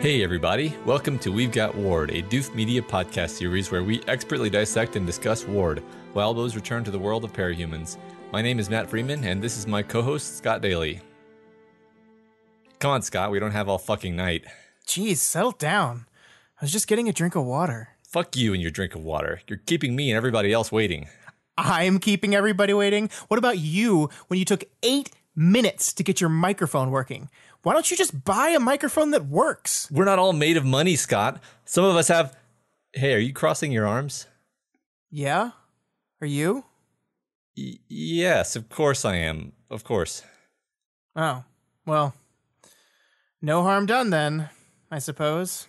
Hey everybody, welcome to We've Got Ward, a Doof Media podcast series where we expertly dissect and discuss Ward, Wildbow's return to the world of parahumans. My name is Matt Freeman, and this is my co-host, Scott Daly. Come on, Scott, we don't have all fucking night. Jeez, settle down. I was just getting a drink of water. Fuck you and your drink of water. You're keeping me and everybody else waiting. I'm keeping everybody waiting? What about you when you took 8 minutes to get your microphone working? Why don't you just buy a microphone that works? We're not all made of money, Scott. Some of us have... Hey, are you crossing your arms? Yeah? Are you? Yes, of course I am. Of course. Oh, well, no harm done then, I suppose.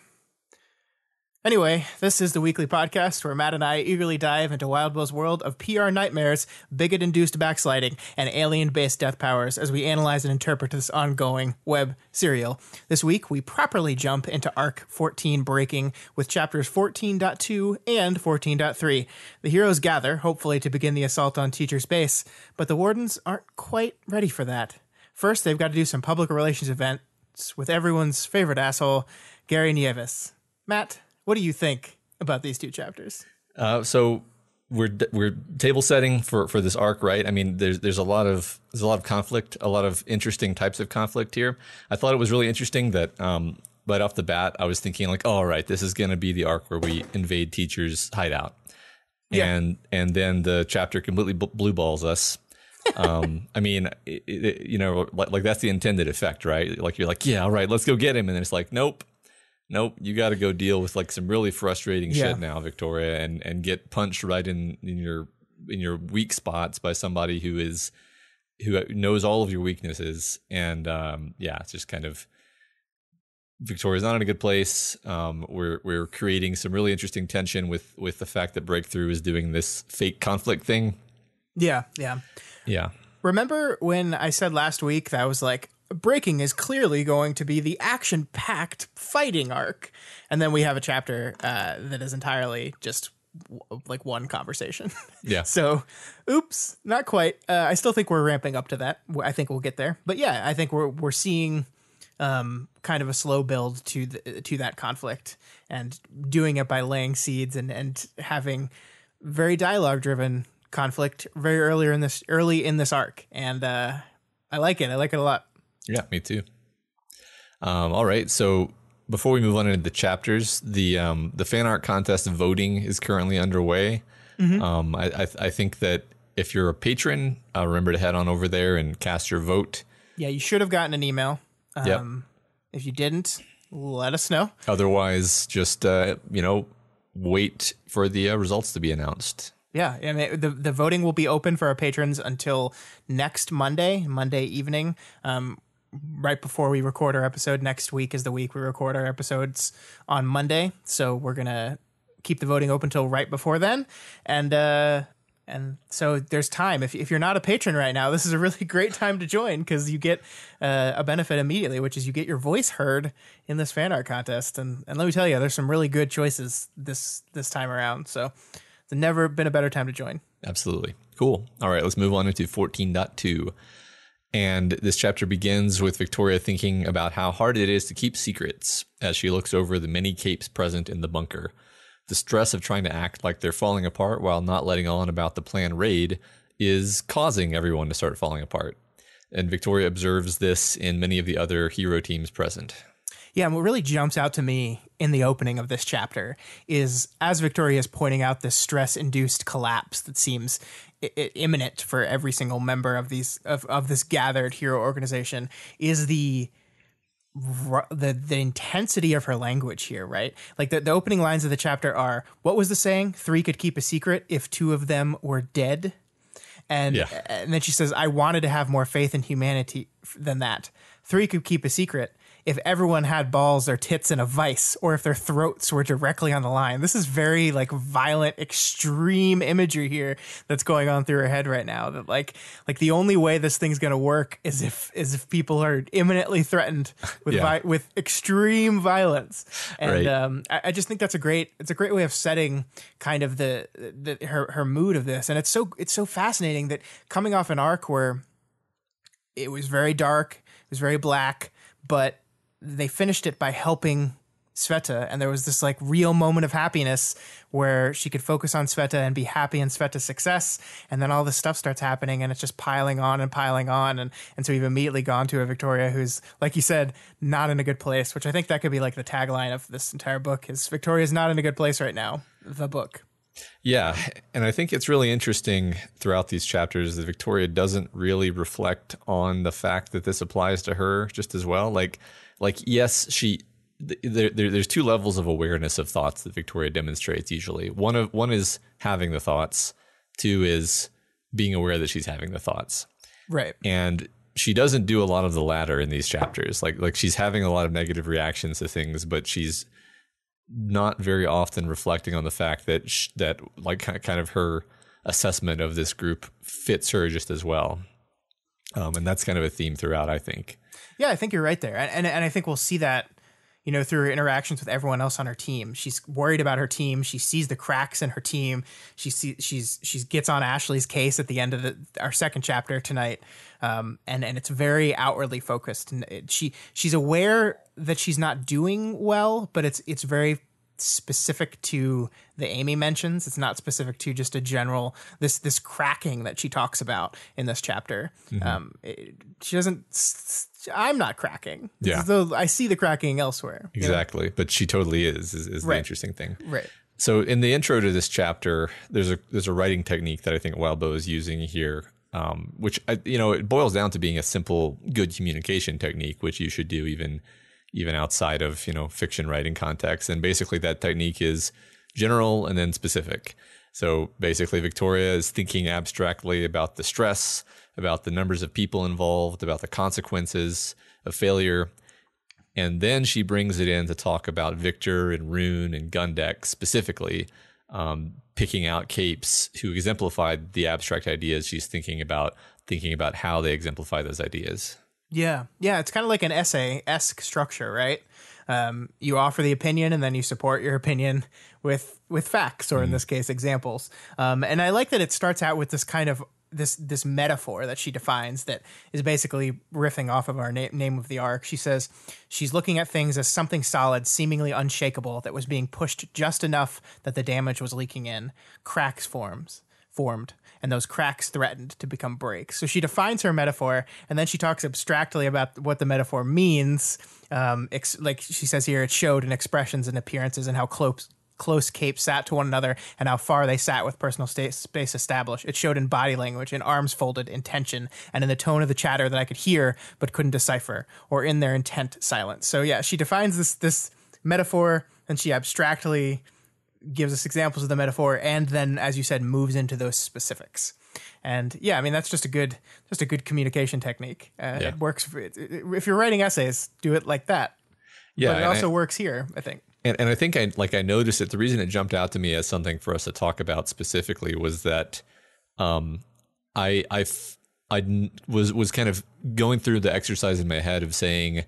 Anyway, this is the weekly podcast where Matt and I eagerly dive into Wildbow's world of PR nightmares, bigot-induced backsliding, and alien-based death powers as we analyze and interpret this ongoing web serial. This week, we properly jump into Arc 14 Breaking with chapters 14.2 and 14.3. The heroes gather, hopefully to begin the assault on Teacher's base, but the Wardens aren't quite ready for that. First, they've got to do some public relations events with everyone's favorite asshole, Gary Nieves. Matt, what do you think about these two chapters? So we're table setting for this arc, right? I mean, there's a lot of conflict, a lot of interesting types of conflict here. I thought it was really interesting that right off the bat, I was thinking like, oh, all right, this is going to be the arc where we invade Teacher's hideout, and then the chapter completely blue balls us. I mean, like that's the intended effect, right? Like you're like, yeah, all right, let's go get him, and then it's like, nope, you got to go deal with like some really frustrating shit now, Victoria, and get punched right in your weak spots by somebody who knows all of your weaknesses, and it's just kind of Victoria's not in a good place. We're creating some really interesting tension with the fact that Breakthrough is doing this fake conflict thing. Yeah. Remember when I said last week that I was like, Breaking is clearly going to be the action-packed fighting arc. And then we have a chapter that is entirely just like one conversation. Yeah. So, oops, not quite. I still think we're ramping up to that. I think we'll get there. But yeah, I think we're seeing kind of a slow build to that conflict and doing it by laying seeds and having very dialogue-driven conflict very early in this arc. And I like it. I like it a lot. Yeah, me too. All right, so before we move on into the chapters, the fan art contest voting is currently underway. Mm-hmm. I think that if you're a patron, remember to head on over there and cast your vote. Yeah, you should have gotten an email. Yep. If you didn't, let us know. Otherwise, just wait for the results to be announced. Yeah, I mean, the voting will be open for our patrons until next Monday evening. Right before we record our episode. Next week is the week we record our episodes on Monday. So we're going to keep the voting open till right before then. And so there's time. If you're not a patron right now, this is a really great time to join because you get a benefit immediately, which is you get your voice heard in this fan art contest. And let me tell you, there's some really good choices this time around. So there's never been a better time to join. Absolutely. Cool. All right, let's move on into 14.2. And this chapter begins with Victoria thinking about how hard it is to keep secrets as she looks over the many capes present in the bunker. The stress of trying to act like they're falling apart while not letting on about the planned raid is causing everyone to start falling apart. And Victoria observes this in many of the other hero teams present. Yeah, and what really jumps out to me in the opening of this chapter is as Victoria is pointing out this stress-induced collapse that seems imminent for every single member of this gathered hero organization is the intensity of her language here, right? Like the opening lines of the chapter are, what was the saying? 3 could keep a secret if 2 of them were dead. And then she says, I wanted to have more faith in humanity than that. 3 could keep a secret if everyone had balls or tits in a vice, or if their throats were directly on the line. This is very like violent, extreme imagery here that's going on through her head right now. That like the only way this thing's gonna work is if people are imminently threatened with with extreme violence. And I just think it's a great way of setting kind of her mood of this. And it's so fascinating that coming off an arc where it was very dark, it was very black, but they finished it by helping Sveta, and there was this like real moment of happiness where she could focus on Sveta and be happy in Sveta's success, and then all this stuff starts happening and it's just piling on, and so we've immediately gone to a Victoria who's, like you said, not in a good place, which I think that could be like the tagline of this entire book is Victoria's not in a good place right now, the book. Yeah, and I think it's really interesting throughout these chapters that Victoria doesn't really reflect on the fact that this applies to her just as well. Like yes, there's two levels of awareness of thoughts that Victoria demonstrates usually. One is having the thoughts. Two is being aware that she's having the thoughts. Right. And she doesn't do a lot of the latter in these chapters. Like she's having a lot of negative reactions to things, but she's not very often reflecting on the fact that that like kind of her assessment of this group fits her just as well. And that's kind of a theme throughout, I think. Yeah, I think you're right there. And I think we'll see that, you know, through her interactions with everyone else on her team. She's worried about her team. She sees the cracks in her team. She gets on Ashley's case at the end of our second chapter tonight. And it's very outwardly focused. And she's aware that she's not doing well, but it's very specific to the Amy mentions. It's not specific to just a general this cracking that she talks about in this chapter. She doesn't. I'm not cracking. Yeah, though I see the cracking elsewhere. Exactly, but she totally is right. The interesting thing. Right. So in the intro to this chapter, there's a writing technique that I think Wildbow is using here, which it boils down to being a simple, good communication technique, which you should do even outside of fiction writing context. And basically, that technique is general and then specific. So basically, Victoria is thinking abstractly about the stress, about the numbers of people involved, about the consequences of failure. And then she brings it in to talk about Victor and Rune and Gundek specifically, picking out capes who exemplified the abstract ideas she's thinking about how they exemplify those ideas. Yeah. It's kind of like an essay-esque structure, right? You offer the opinion and then you support your opinion with facts, or in this case, examples. And I like that it starts out with this kind of this metaphor that she defines that is basically riffing off of our name of the arc. She says she's looking at things as something solid, seemingly unshakable, that was being pushed just enough that the damage was leaking in. Cracks formed, and those cracks threatened to become breaks. So she defines her metaphor, and then she talks abstractly about what the metaphor means. Like she says here, it showed in expressions and appearances and how close capes sat to one another and how far they sat with personal space established. It showed in body language, in arms folded, in tension, and in the tone of the chatter that I could hear but couldn't decipher, or in their intent silence. So yeah, she defines this metaphor, and she abstractly gives us examples of the metaphor, and then, as you said, moves into those specifics. And yeah, I mean, that's just a good communication technique. It works if you're writing essays, do it like that. Yeah, but it also works here, I think. And I think I noticed it. The reason it jumped out to me as something for us to talk about specifically was that I was kind of going through the exercise in my head of saying,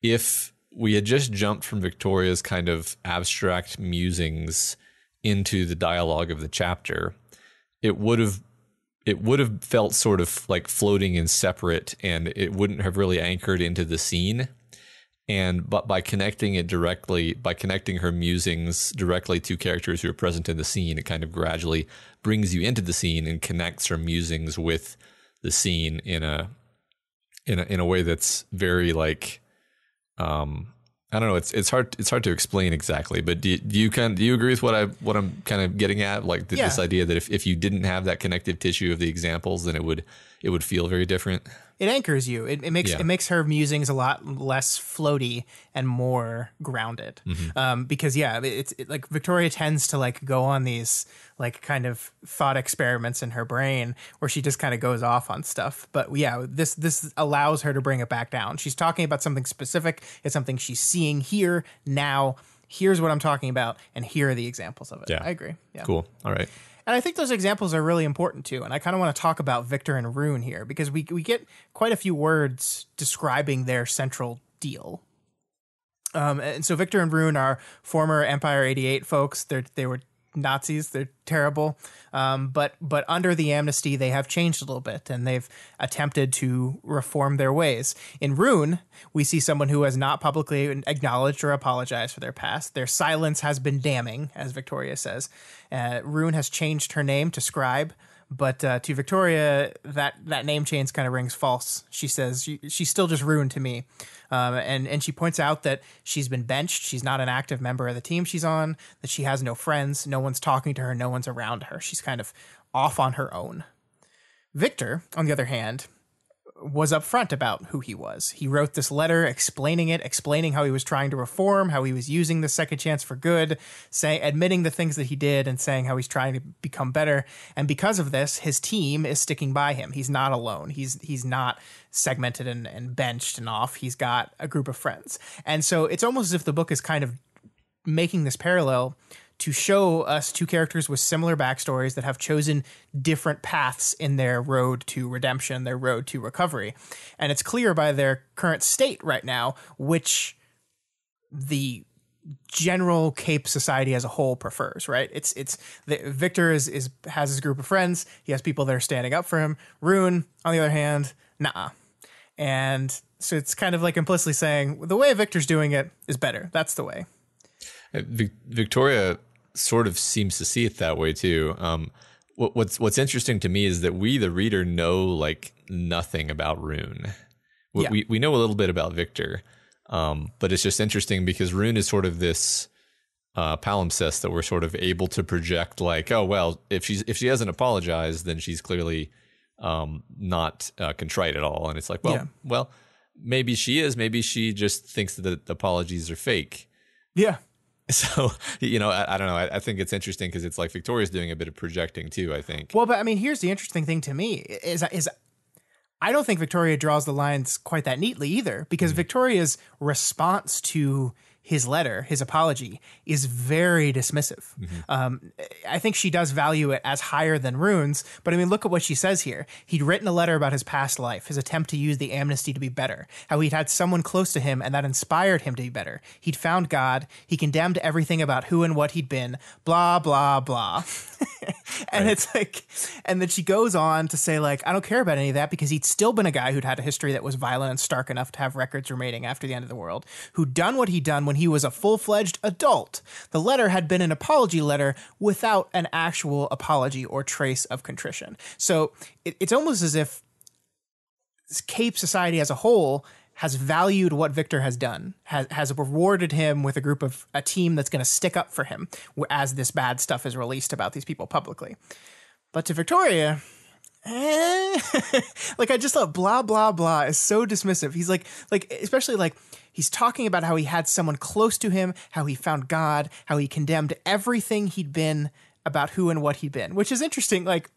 if we had just jumped from Victoria's kind of abstract musings into the dialogue of the chapter, it would have felt sort of like floating and separate, and it wouldn't have really anchored into the scene. But by connecting her musings directly to characters who are present in the scene, it kind of gradually brings you into the scene and connects her musings with the scene in a way that's very like, I don't know. It's hard to explain exactly, but do you agree with what I'm kind of getting at? Like this idea that if you didn't have that connective tissue of the examples, then it would feel very different. It anchors you. It makes her musings a lot less floaty and more grounded. Because it's like Victoria tends to like go on these like kind of thought experiments in her brain where she just kind of goes off on stuff. But yeah, this allows her to bring it back down. She's talking about something specific. It's something she's seeing here now. Here's what I'm talking about, and here are the examples of it. Yeah, I agree. Yeah, cool. All right. And I think those examples are really important too. And I kind of want to talk about Victor and Rune here because we get quite a few words describing their central deal. And so Victor and Rune are former Empire 88 folks. They were Nazis. They're terrible. But under the amnesty, they have changed a little bit, and they've attempted to reform their ways. In Rune, we see someone who has not publicly acknowledged or apologized for their past. Their silence has been damning, as Victoria says. Rune has changed her name to Scribe, but to Victoria, that name change kind of rings false. She says she's still just Rune to me. And she points out that she's been benched. She's not an active member of the team she's on, that she has no friends. No one's talking to her. No one's around her. She's kind of off on her own. Victor, on the other hand, was upfront about who he was. He wrote this letter explaining how he was trying to reform, how he was using the second chance for good, admitting the things that he did and saying how he's trying to become better. And because of this, his team is sticking by him. He's not alone. He's not segmented and benched and off. He's got a group of friends. And so it's almost as if the book is kind of making this parallel to show us two characters with similar backstories that have chosen different paths in their road to redemption, their road to recovery. And it's clear by their current state right now, which the general Cape society as a whole prefers, right? Victor has his group of friends. He has people that are standing up for him. Rune, on the other hand, nah. And so it's kind of like implicitly saying the way Victor's doing it is better. That's the way. Victoria sort of seems to see it that way too. What's interesting to me is that we, the reader, know like nothing about Rune. We know a little bit about Victor, but it's just interesting because Rune is sort of this palimpsest that we're sort of able to project like, oh well, if she hasn't apologized, then she's clearly not contrite at all. And it's like, well, maybe she is. Maybe she just thinks that the apologies are fake. Yeah. So, I don't know. I think it's interesting because it's like Victoria's doing a bit of projecting too, I think. Well, but I mean, here's the interesting thing to me is I don't think Victoria draws the lines quite that neatly either, because Victoria's response to his letter, his apology, is very dismissive. I think she does value it as higher than Rune's, but I mean, look at what she says here. He'd written a letter about his past life, his attempt to use the amnesty to be better, how he'd had someone close to him and that inspired him to be better. He'd found God. He condemned everything about who and what he'd been, blah, blah, blah. And it's like, and then she goes on to say like, I don't care about any of that because he'd still been a guy who'd had a history that was violent and stark enough to have records remaining after the end of the world, who'd done what he'd done when he was a full-fledged adult. The letter had been an apology letter without an actual apology or trace of contrition. So it's almost as if Cape society as a whole has valued what Victor has done, has rewarded him with a team that's going to stick up for him as this bad stuff is released about these people publicly. But to Victoria, like I just thought blah, blah, blah is so dismissive. He's like, especially like he's talking about how he had someone close to him, how he found God, how he condemned everything he'd been about who and what he'd been, which is interesting. Like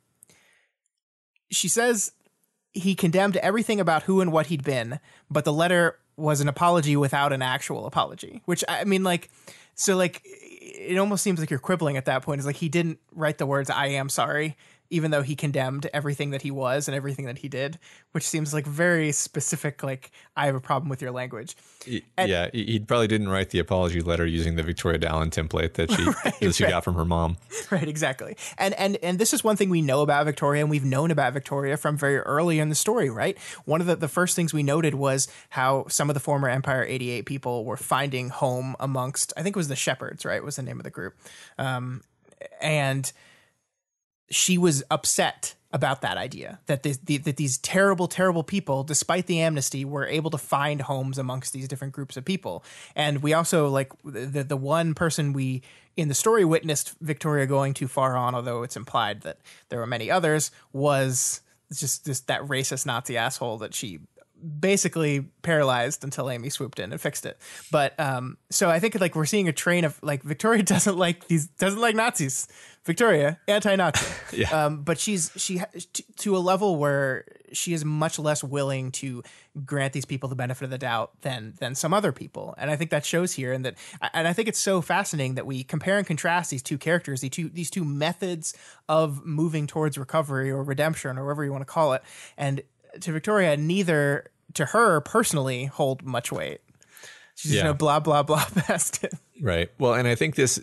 she says, he condemned everything about who and what he'd been, but the letter was an apology without an actual apology, which I mean, like, so like, it almost seems like you're quibbling at that point. It's like, he didn't write the words, I am sorry, even though he condemned everything that he was and everything that he did, which seems like very specific. Like, I have a problem with your language. He probably didn't write the apology letter using the Victoria Dallin template that she got from her mom. Right, exactly. And this is one thing we know about Victoria, and we've known about Victoria from very early in the story, right? One of the first things we noted was how some of the former Empire 88 people were finding home amongst, I think it was the Shepherds, right, was the name of the group. And she was upset about that idea that these terrible, terrible people, despite the amnesty, were able to find homes amongst these different groups of people. And we also, like, the one person we in the story witnessed Victoria going too far on, although it's implied that there were many others, was just that racist Nazi asshole that she basically paralyzed until Amy swooped in and fixed it. But so I think like we're seeing a train of like Victoria doesn't like Nazis. Victoria, anti-Nazi. Yeah. But she to a level where she is much less willing to grant these people the benefit of the doubt than some other people. And I think that shows here, and I think it's so fascinating that we compare and contrast these two characters, these two methods of moving towards recovery or redemption or whatever you want to call it. And to Victoria, neither to her personally hold much weight. She's just gonna blah blah blah past it. Right. Well, and I think this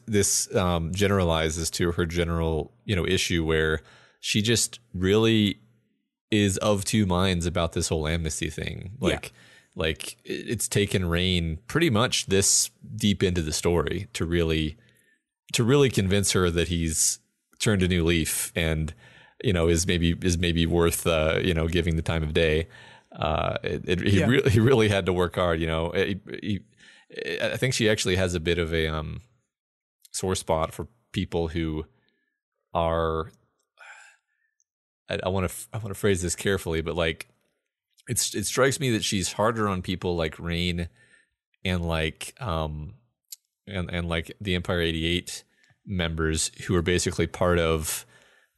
generalizes to her general, issue where she just really is of two minds about this whole amnesty thing. Like it's taken Rain pretty much this deep into the story to really convince her that he's turned a new leaf and is maybe worth giving the time of day. He really had to work hard. I think she actually has a bit of a sore spot for people who are. I want to phrase this carefully, but like it strikes me that she's harder on people like Rain and like and like the Empire 88 members who are basically part of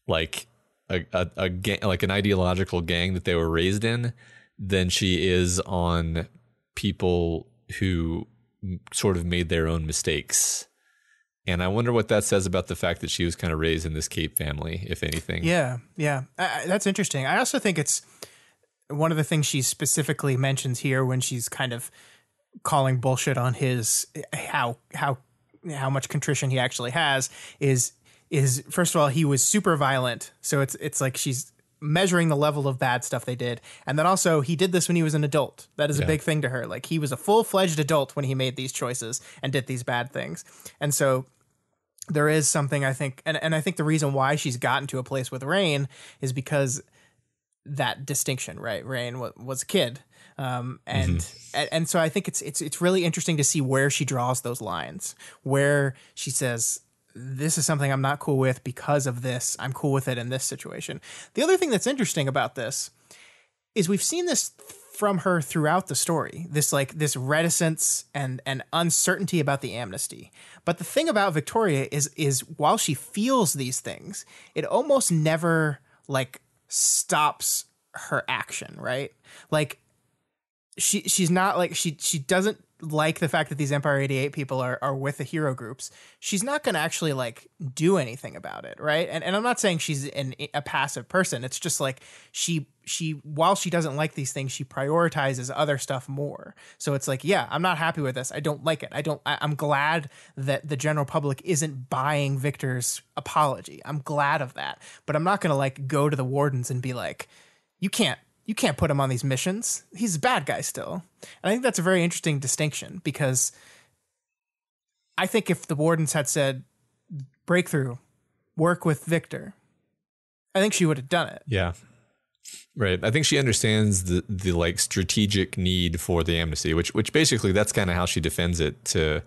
like a gang, like an ideological gang that they were raised in, than she is on people who sort of made their own mistakes. And I wonder what that says about the fact that she was kind of raised in this Cape family, if anything. Yeah. That's interesting. I also think it's one of the things she specifically mentions here when she's kind of calling bullshit on his how much contrition he actually has is first of all, he was super violent. So it's like she's measuring the level of bad stuff they did. And then also he did this when he was an adult. That is a big thing to her. Like he was a full-fledged adult when he made these choices and did these bad things. And so there is something, I think, and I think the reason why she's gotten to a place with Rain is because that distinction, right? Rain was a kid. And so I think it's really interesting to see where she draws those lines, where she says, this is something I'm not cool with because of this. I'm cool with it in this situation. The other thing that's interesting about this is we've seen this from her throughout the story, this reticence and uncertainty about the amnesty. But the thing about Victoria is while she feels these things, it almost never like stops her action, right? Like she's not like she doesn't like the fact that these Empire 88 people are with the hero groups. She's not going to actually like do anything about it, right? And I'm not saying she's a passive person. It's just like she while she doesn't like these things, she prioritizes other stuff more. So it's like, yeah, I'm not happy with this. I don't like it. I'm glad that the general public isn't buying Victor's apology. I'm glad of that. But I'm not going to like go to the wardens and be like, you can't put him on these missions. He's a bad guy still. And I think that's a very interesting distinction because I think if the wardens had said, breakthrough, work with Victor, I think she would have done it. Yeah. Right. I think she understands the like strategic need for the amnesty, which basically that's kind of how she defends it to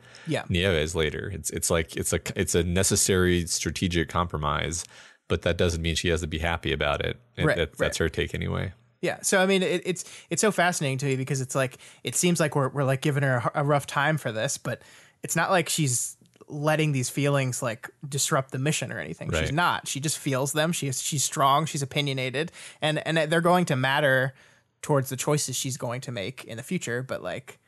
Nieves later. It's a necessary strategic compromise, but that doesn't mean she has to be happy about it. And that's her take anyway. Yeah. So, I mean, it's so fascinating to me because it's like, it seems like we're like giving her a rough time for this, but it's not like she's letting these feelings like disrupt the mission or anything. Right. She's not. She just feels them. She's strong. She's opinionated, and they're going to matter towards the choices she's going to make in the future. But like,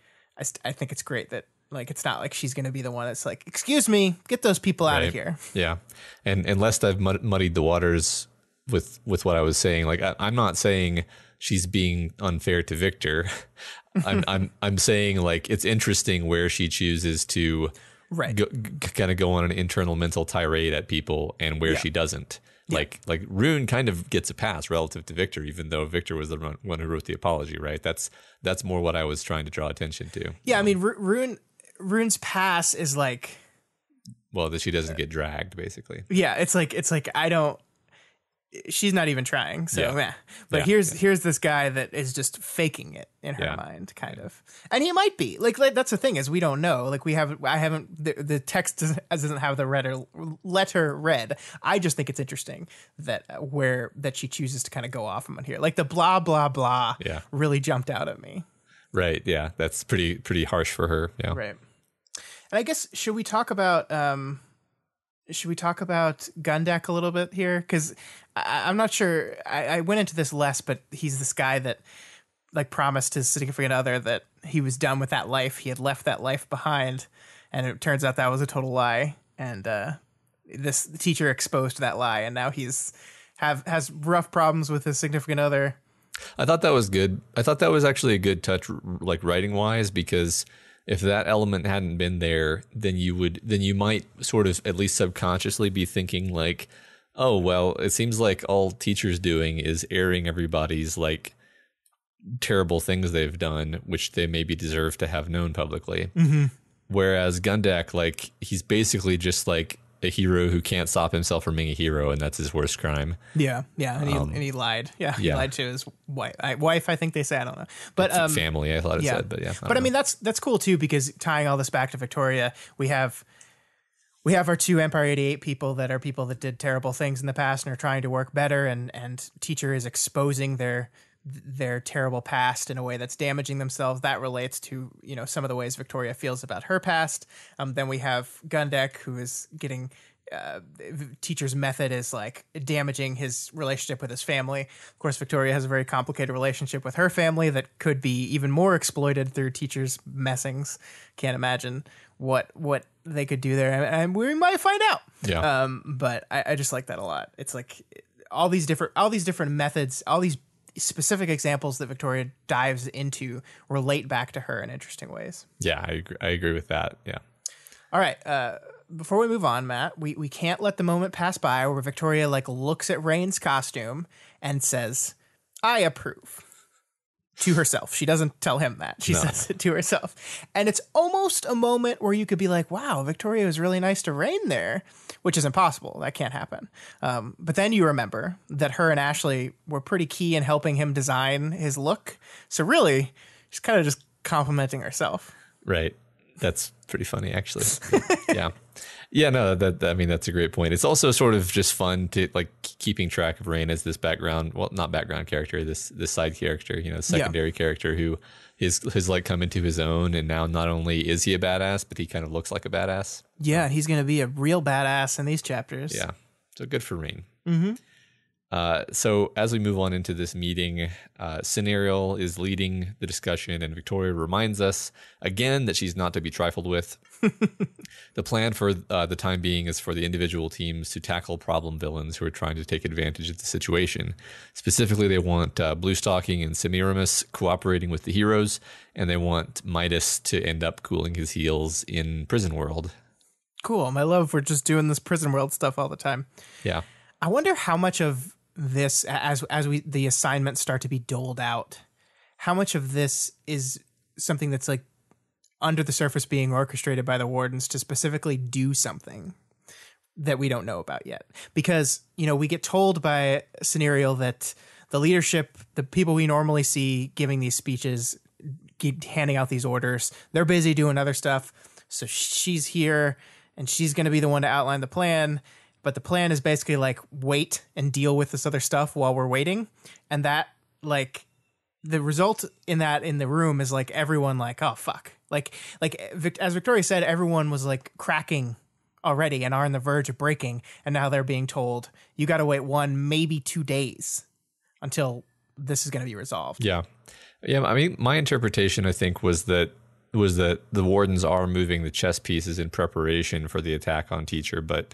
I think it's great that like, it's not like she's going to be the one that's like, excuse me, get those people out of here. Yeah. And lest I've muddied the waters with what I was saying, like I'm not saying she's being unfair to Victor. I'm saying like it's interesting where she chooses to kind of go on an internal mental tirade at people and where she doesn't. Like Rune kind of gets a pass relative to Victor, even though Victor was the one who wrote the apology, right? That's more what I was trying to draw attention to. Yeah, I mean Rune's pass is like, well, that she doesn't get dragged, basically. Yeah, it's like she's not even trying. So But here's this guy that is just faking it in her mind, kind of. And he might be. Like that's the thing, is we don't know. Like the text doesn't have the letter read. I just think it's interesting that she chooses to kind of go off on here. Like the blah blah blah really jumped out at me. Right. Yeah. That's pretty harsh for her. Yeah. Right. And I guess should we talk about Gundeck a little bit here? Because I'm not sure. I went into this less, but he's this guy that like promised his significant other that he was done with that life. He had left that life behind, and it turns out that was a total lie. And the teacher exposed that lie, and now has rough problems with his significant other. I thought that was good. I thought that was actually a good touch, like writing wise, because if that element hadn't been there, then you might sort of at least subconsciously be thinking like, oh, well, it seems like all teachers doing is airing everybody's like terrible things they've done, which they maybe deserve to have known publicly. Mm-hmm. Whereas Gundak, like, he's basically just like a hero who can't stop himself from being a hero, and that's his worst crime. Yeah, and he lied. Yeah, he lied to his wife. I think they say, I don't know, but family. I thought it said, but yeah. But I mean, that's cool too, because tying all this back to Victoria, we have our two Empire 88 people that are people that did terrible things in the past and are trying to work better, and teacher is exposing their terrible past in a way that's damaging themselves. That relates to, you know, some of the ways Victoria feels about her past. Then we have Gundek, who is getting teacher's method is like damaging his relationship with his family. Of course, Victoria has a very complicated relationship with her family that could be even more exploited through teacher's messings. Can't imagine what they could do there, and we might find out. Yeah. But I just like that a lot. It's like all these different methods, all these specific examples that Victoria dives into relate back to her in interesting ways. Yeah, I agree with that. Yeah. All right. Before we move on, Matt, we can't let the moment pass by where Victoria like looks at Rain's costume and says, "I approve." To herself. She doesn't tell him that. She says it to herself. And it's almost a moment where you could be like, wow, Victoria was really nice to Rain there, which is impossible. That can't happen. But then you remember that her and Ashley were pretty key in helping him design his look. So really, she's kind of just complimenting herself. Right. That's pretty funny, actually. Yeah. Yeah, no, I mean, that's a great point. It's also sort of just fun to like keeping track of Rain as this background, well, not background character, this side character, you know, secondary character who has like come into his own. And now not only is he a badass, but he kind of looks like a badass. Yeah, he's going to be a real badass in these chapters. Yeah. So good for Rain. Mm-hmm. So as we move on into this meeting, Scenarial is leading the discussion, and Victoria reminds us again that she's not to be trifled with. The plan for the time being is for the individual teams to tackle problem villains who are trying to take advantage of the situation. Specifically, they want Bluestocking and Semiramis cooperating with the heroes, and they want Midas to end up cooling his heels in Prison World. Cool. I love we're just doing this Prison World stuff all the time. Yeah. I wonder how much of this, as the assignments start to be doled out, how much of this is something that's like under the surface being orchestrated by the wardens to specifically do something that we don't know about yet. Because, you know, we get told by Scenario that the leadership, the people we normally see giving these speeches, handing out these orders, they're busy doing other stuff. So she's here and she's going to be the one to outline the plan. But the plan is basically like wait and deal with this other stuff while we're waiting. And that, like, the result in the room is like everyone like, oh, fuck. Like as Victoria said, everyone was like cracking already and are on the verge of breaking. And now they're being told, you got to wait 1, maybe 2 days until this is going to be resolved. Yeah. Yeah. I mean, my interpretation, I think, was that the wardens are moving the chess pieces in preparation for the attack on Teacher, but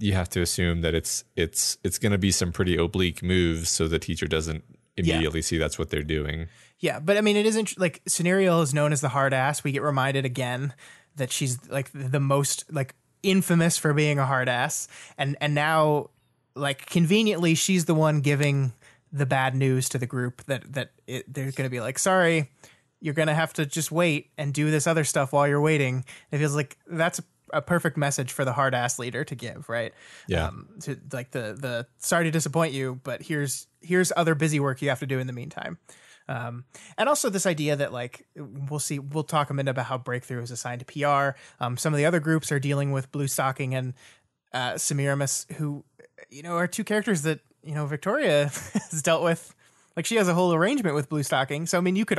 you have to assume that it's going to be some pretty oblique moves so the Teacher doesn't immediately see that's what they're doing. Yeah, but I mean, it isn't like Scenario is known as the hard ass. We get reminded again that she's like the most like infamous for being a hard ass, and now like conveniently she's the one giving the bad news to the group that they're going to be like, sorry, you're going to have to just wait and do this other stuff while you're waiting. It feels like that's a perfect message for the hard ass leader to give, right? Yeah. To like the sorry to disappoint you, but here's other busy work you have to do in the meantime. And also this idea that like we'll talk a minute about how Breakthrough is assigned to PR. Some of the other groups are dealing with Bluestocking and Semiramis, who, you know, are two characters that, you know, Victoria has dealt with. Like she has a whole arrangement with Bluestocking. So I mean, you could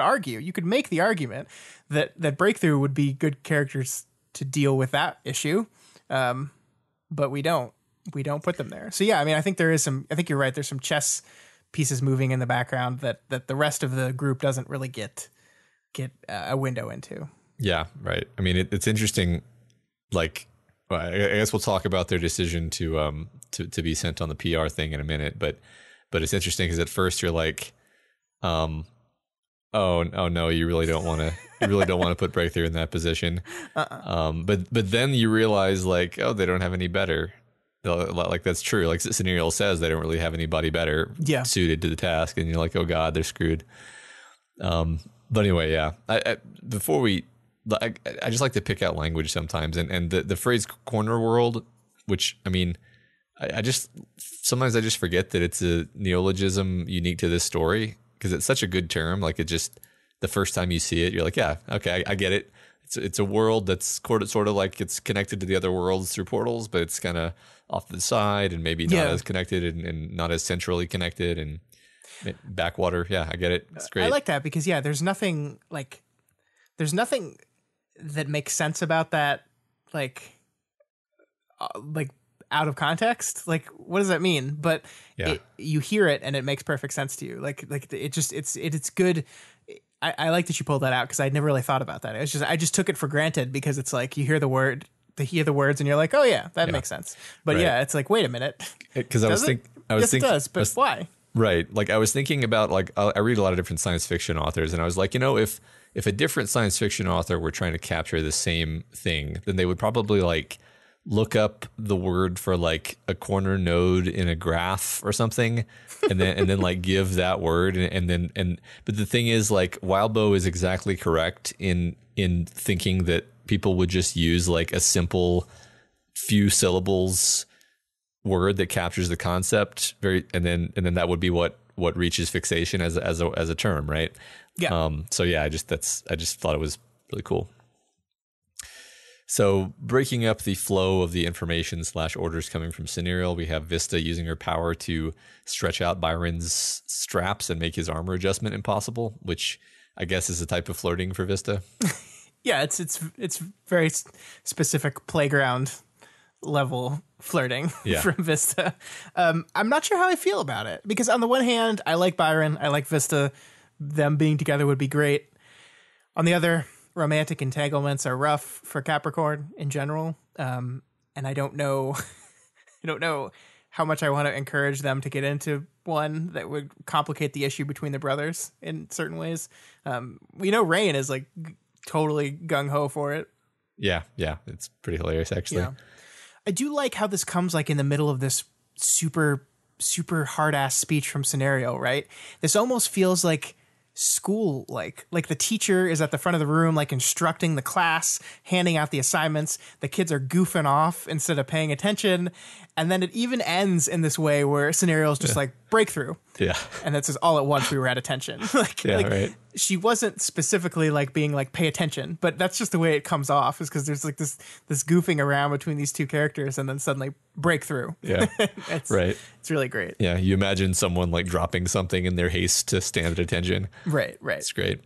make the argument that Breakthrough would be good characters to deal with that issue. But we don't put them there. So yeah, I mean, I think you're right. There's some chess pieces moving in the background that the rest of the group doesn't really get a window into. Yeah, right. I mean, it's interesting. Like, I guess we'll talk about their decision to be sent on the PR thing in a minute. But it's interesting because at first you're like, oh no, you really don't want to. You really don't want to put Breakthrough in that position. But then you realize like, oh, they don't have any better. Like that's true. Like Scenario says, they don't really have anybody better suited to the task, and you're like, oh god, they're screwed. But anyway, yeah. Before we, I just like to pick out language sometimes, and the phrase corner world, which I mean, I just sometimes I just forget that it's a neologism unique to this story because it's such a good term. Like it just the first time you see it, you're like, yeah, okay, I get it. It's a world that's sort of like it's connected to the other worlds through portals, but it's kind of off to the side and maybe not as connected and not as centrally connected and backwater. Yeah, I get it. It's great. I like that because there's nothing that makes sense about that, like out of context. Like, what does that mean? But you hear it and it makes perfect sense to you. Like it's good. I like that you pulled that out because I'd never really thought about that. I just took it for granted because it's like you hear the words and you're like, oh yeah, that makes sense. But it's like, wait a minute. Because I was thinking, it does, but why? Right. Like I was thinking about like, I read a lot of different science fiction authors and I was like, if a different science fiction author were trying to capture the same thing, then they would probably like look up the word for like a corner node in a graph or something and then like give that word but the thing is like Wildbow is exactly correct in thinking that people would just use like a simple few syllables word that captures the concept and then that would be what reaches fixation as a term, right? So yeah, I just thought it was really cool. So breaking up the flow of the information / orders coming from Scenario, we have Vista using her power to stretch out Byron's straps and make his armor adjustment impossible, which I guess is a type of flirting for Vista. Yeah, it's very specific playground level flirting from Vista. I'm not sure how I feel about it because on the one hand, I like Byron, I like Vista. Them being together would be great. On the other, romantic entanglements are rough for Capricorn in general, and I don't know how much I want to encourage them to get into one that would complicate the issue between the brothers in certain ways. We know Rain is like totally gung-ho for it. Yeah, it's pretty hilarious actually. Yeah. I do like how this comes like in the middle of this super hard-ass speech from Scenario, right? This almost feels like school, like the teacher is at the front of the room, like instructing the class, handing out the assignments. The kids are goofing off instead of paying attention. And then it even ends in this way where Scenario is just like breakthrough. Yeah. And that's just all at once we were at attention. Right. She wasn't specifically like being like, pay attention, but that's just the way it comes off is because there's like this goofing around between these two characters and then suddenly breakthrough. Yeah. It's really great. Yeah. You imagine someone like dropping something in their haste to stand at attention. Right. It's great.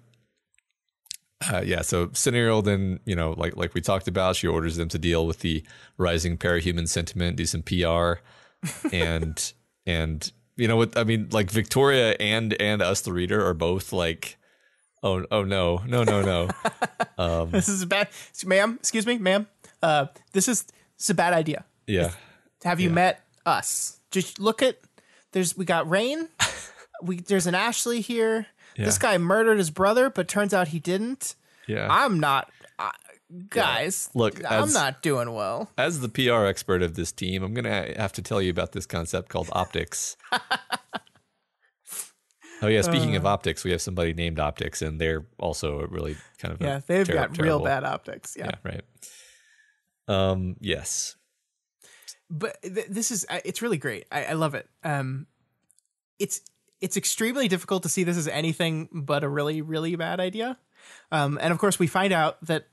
So Scenario then, like we talked about, she orders them to deal with the rising parahuman sentiment, do some PR, and you know what I mean? Like Victoria and us, the reader, are both like, oh no. This is bad, ma'am. Excuse me, ma'am. This is a bad idea. Yeah. Have you met us? Just look at. We got Rain. There's an Ashley here. Yeah. This guy murdered his brother, but turns out he didn't. Yeah. I'm not. Guys, look, I'm not doing well. As the PR expert of this team, I'm going to have to tell you about this concept called optics. Oh, yeah. Speaking of optics, we have somebody named Optics, and they're also really kind of they've got real bad optics. Yeah, right. Yes. But this is it's really great. I love it. It's extremely difficult to see this as anything but a really, really bad idea. And of course, we find out that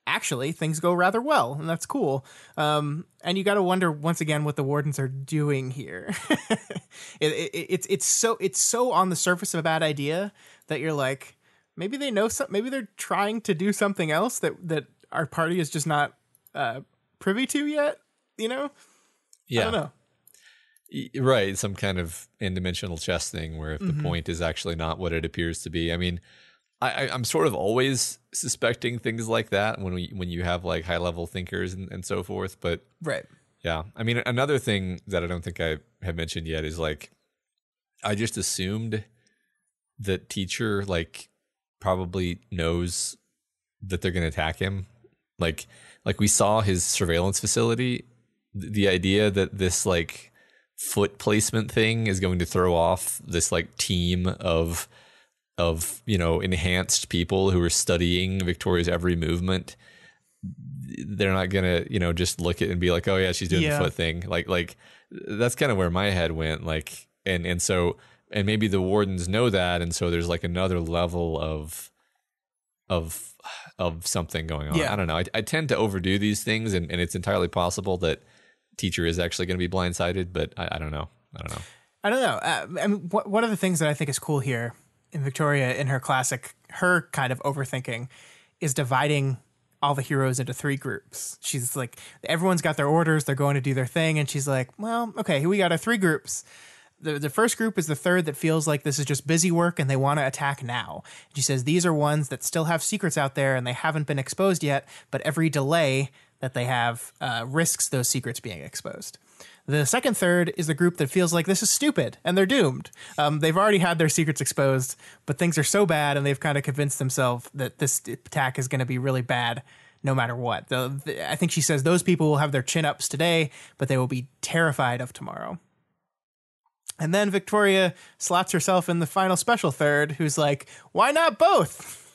actually things go rather well, and that's cool. And you got to wonder once again what the Wardens are doing here. It's so on the surface of a bad idea that you're like, maybe they know something. Maybe they're trying to do something else that our party is just not privy to yet. Yeah, I don't know. Right, some kind of in-dimensional chess thing where if the point is actually not what it appears to be. I mean, I'm sort of always suspecting things like that when you have like high-level thinkers and so forth. But right, yeah. I mean, another thing that I don't think I have mentioned yet is like I just assumed that Teacher like probably knows that they're going to attack him. Like we saw his surveillance facility. The idea that this like foot placement thing is going to throw off this like team of enhanced people who are studying Victoria's every movement. They're not gonna just look at it and be like, oh yeah, she's doing the foot thing. Like that's kind of where my head went. Like and maybe the wardens know that, and so there's like another level of something going on. I don't know. I tend to overdo these things, and it's entirely possible that teacher is actually going to be blindsided, but I don't know. I don't know. I mean, one of the things that I think is cool here in Victoria, in her kind of overthinking, is dividing all the heroes into 3 groups. She's like, everyone's got their orders, they're going to do their thing, and she's like, well, okay, we got our 3 groups. The first group is the third that feels like this is just busy work and they want to attack now. She says these are ones that still have secrets out there and they haven't been exposed yet, but every delay that they have risks those secrets being exposed. The second third is the group that feels like this is stupid and they're doomed. They've already had their secrets exposed, but things are so bad and they've kind of convinced themselves that this attack is going to be really bad no matter what. I think she says those people will have their chin-ups today, but they will be terrified of tomorrow. And then Victoria slots herself in the final special third, who's like, why not both?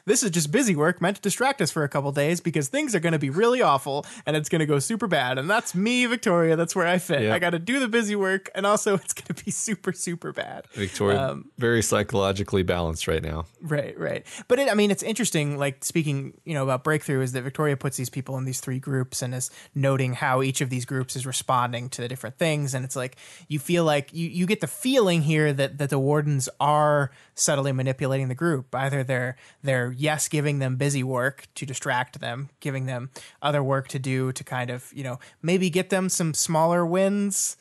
This is just busy work meant to distract us for a couple days because things are going to be really awful and it's going to go super bad. And that's me, Victoria. That's where I fit. Yep. I got to do the busy work, and also it's going to be super, super bad. Victoria, very psychologically balanced right now. Right. But it's interesting, like speaking, about breakthrough, is that Victoria puts these people in these 3 groups and is noting how each of these groups is responding to the different things. And it's like, you feel like you get the feeling here that the wardens are subtly manipulating the group. Either they're giving them busy work to distract them, giving them other work to do to kind of, maybe get them some smaller wins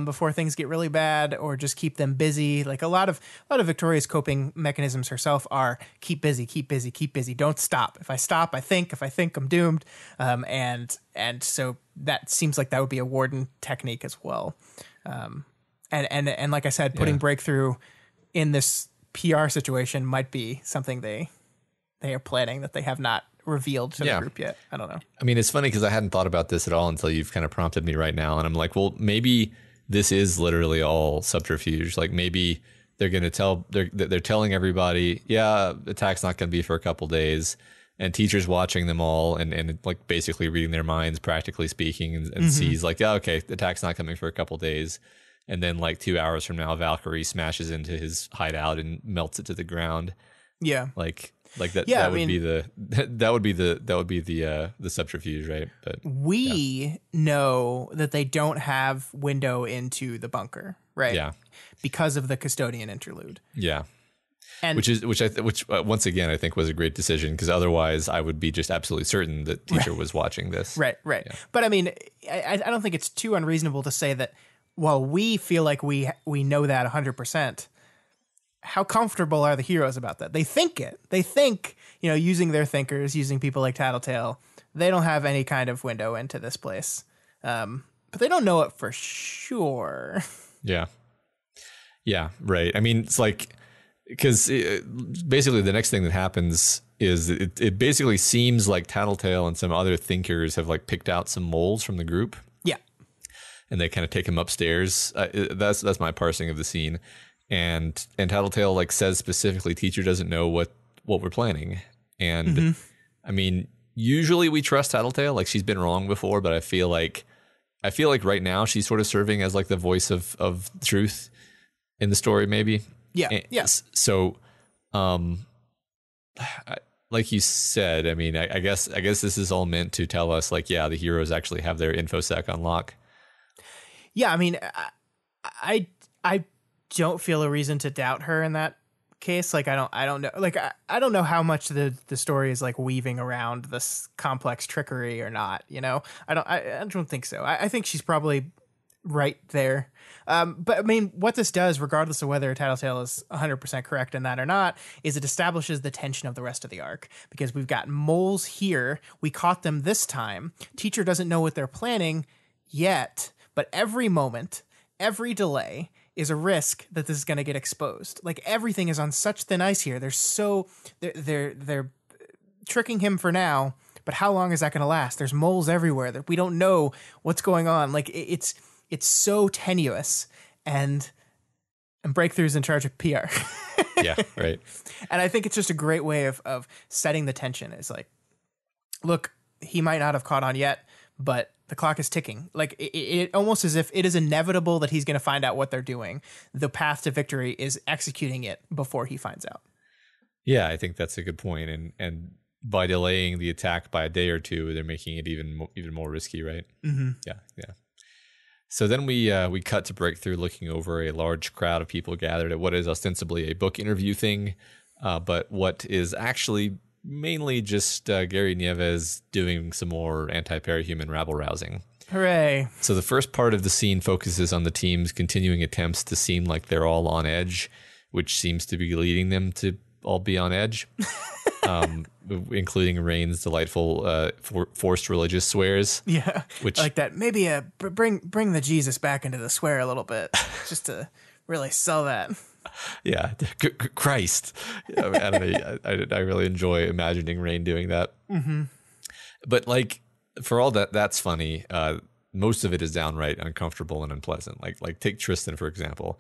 before things get really bad, or just keep them busy. Like a lot of Victoria's coping mechanisms herself are keep busy. Don't stop. If I stop, I think. If I think, I'm doomed. And so that seems like that would be a warden technique as well. And like I said, putting breakthrough in this PR situation might be something they are planning that they have not revealed to the group yet. I don't know. I mean, it's funny because I hadn't thought about this at all until you've kind of prompted me right now. And I'm like, well, maybe this is literally all subterfuge. Like maybe they're going to they're telling everybody, attack's not going to be for a couple days. And teachers watching them all and like basically reading their minds, practically speaking, and sees like, okay, the attack's not coming for a couple days. And then like 2 hours from now, Valkyrie smashes into his hideout and melts it to the ground. Yeah. Like that. Yeah, that would be the subterfuge, right? But we know that they don't have window into the bunker, right? Yeah, because of the custodian interlude. Yeah, and which once again I think was a great decision, because otherwise I would be just absolutely certain that teacher was watching this. Right. Yeah. But I mean, I don't think it's too unreasonable to say that while we feel like we know that 100%. How comfortable are the heroes about that? They think it. They think, using their thinkers, using people like Tattletale, they don't have any kind of window into this place. But they don't know it for sure. Yeah. Yeah, right. I mean, it's like, because basically the next thing that happens is it basically seems like Tattletale and some other thinkers have like picked out some moles from the group. Yeah. And they kind of take them upstairs. That's my parsing of the scene. And Tattletale like says specifically, teacher doesn't know what we're planning. And I mean, usually we trust Tattletale. Like she's been wrong before, but I feel like right now she's sort of serving as like the voice of truth in the story, maybe. Yeah. Yes. So, like you said, I mean, I guess this is all meant to tell us like, the heroes actually have their infosec on lock. Yeah. I mean, I don't feel a reason to doubt her in that case. Like I don't know. Like I don't know how much the story is like weaving around this complex trickery or not. I don't think so. I think she's probably right there. But I mean, what this does, regardless of whether Tattletale is 100% correct in that or not, is it establishes the tension of the rest of the arc, because we've got moles here. We caught them this time. Teacher doesn't know what they're planning yet, but every moment, every delay, is a risk that this is going to get exposed. Like everything is on such thin ice here. They're tricking him for now, but how long is that going to last? There's moles everywhere that we don't know what's going on. Like it's so tenuous, and Breakthrough's in charge of PR. Yeah, right. And I think it's just a great way of setting the tension. It's like, look, he might not have caught on yet, but the clock is ticking. Like it almost as if it is inevitable that he's going to find out what they're doing. The path to victory is executing it before he finds out. Yeah, I think that's a good point. And by delaying the attack by a day or two, they're making it even more risky, right? Mm-hmm. Yeah. So then we cut to Breakthrough looking over a large crowd of people gathered at what is ostensibly a book interview thing, but what is actually mainly just Gary Nieves doing some more anti-parahuman rabble-rousing. Hooray. So the first part of the scene focuses on the team's continuing attempts to seem like they're all on edge, which seems to be leading them to all be on edge, including Rain's delightful forced religious swears. Yeah, which I like that. Maybe bring the Jesus back into the swear a little bit, just to really sell that. Yeah, Christ. I really enjoy imagining Rain doing that. Mm-hmm. But like, for all that's funny, most of it is downright uncomfortable and unpleasant. Like take Tristan, for example.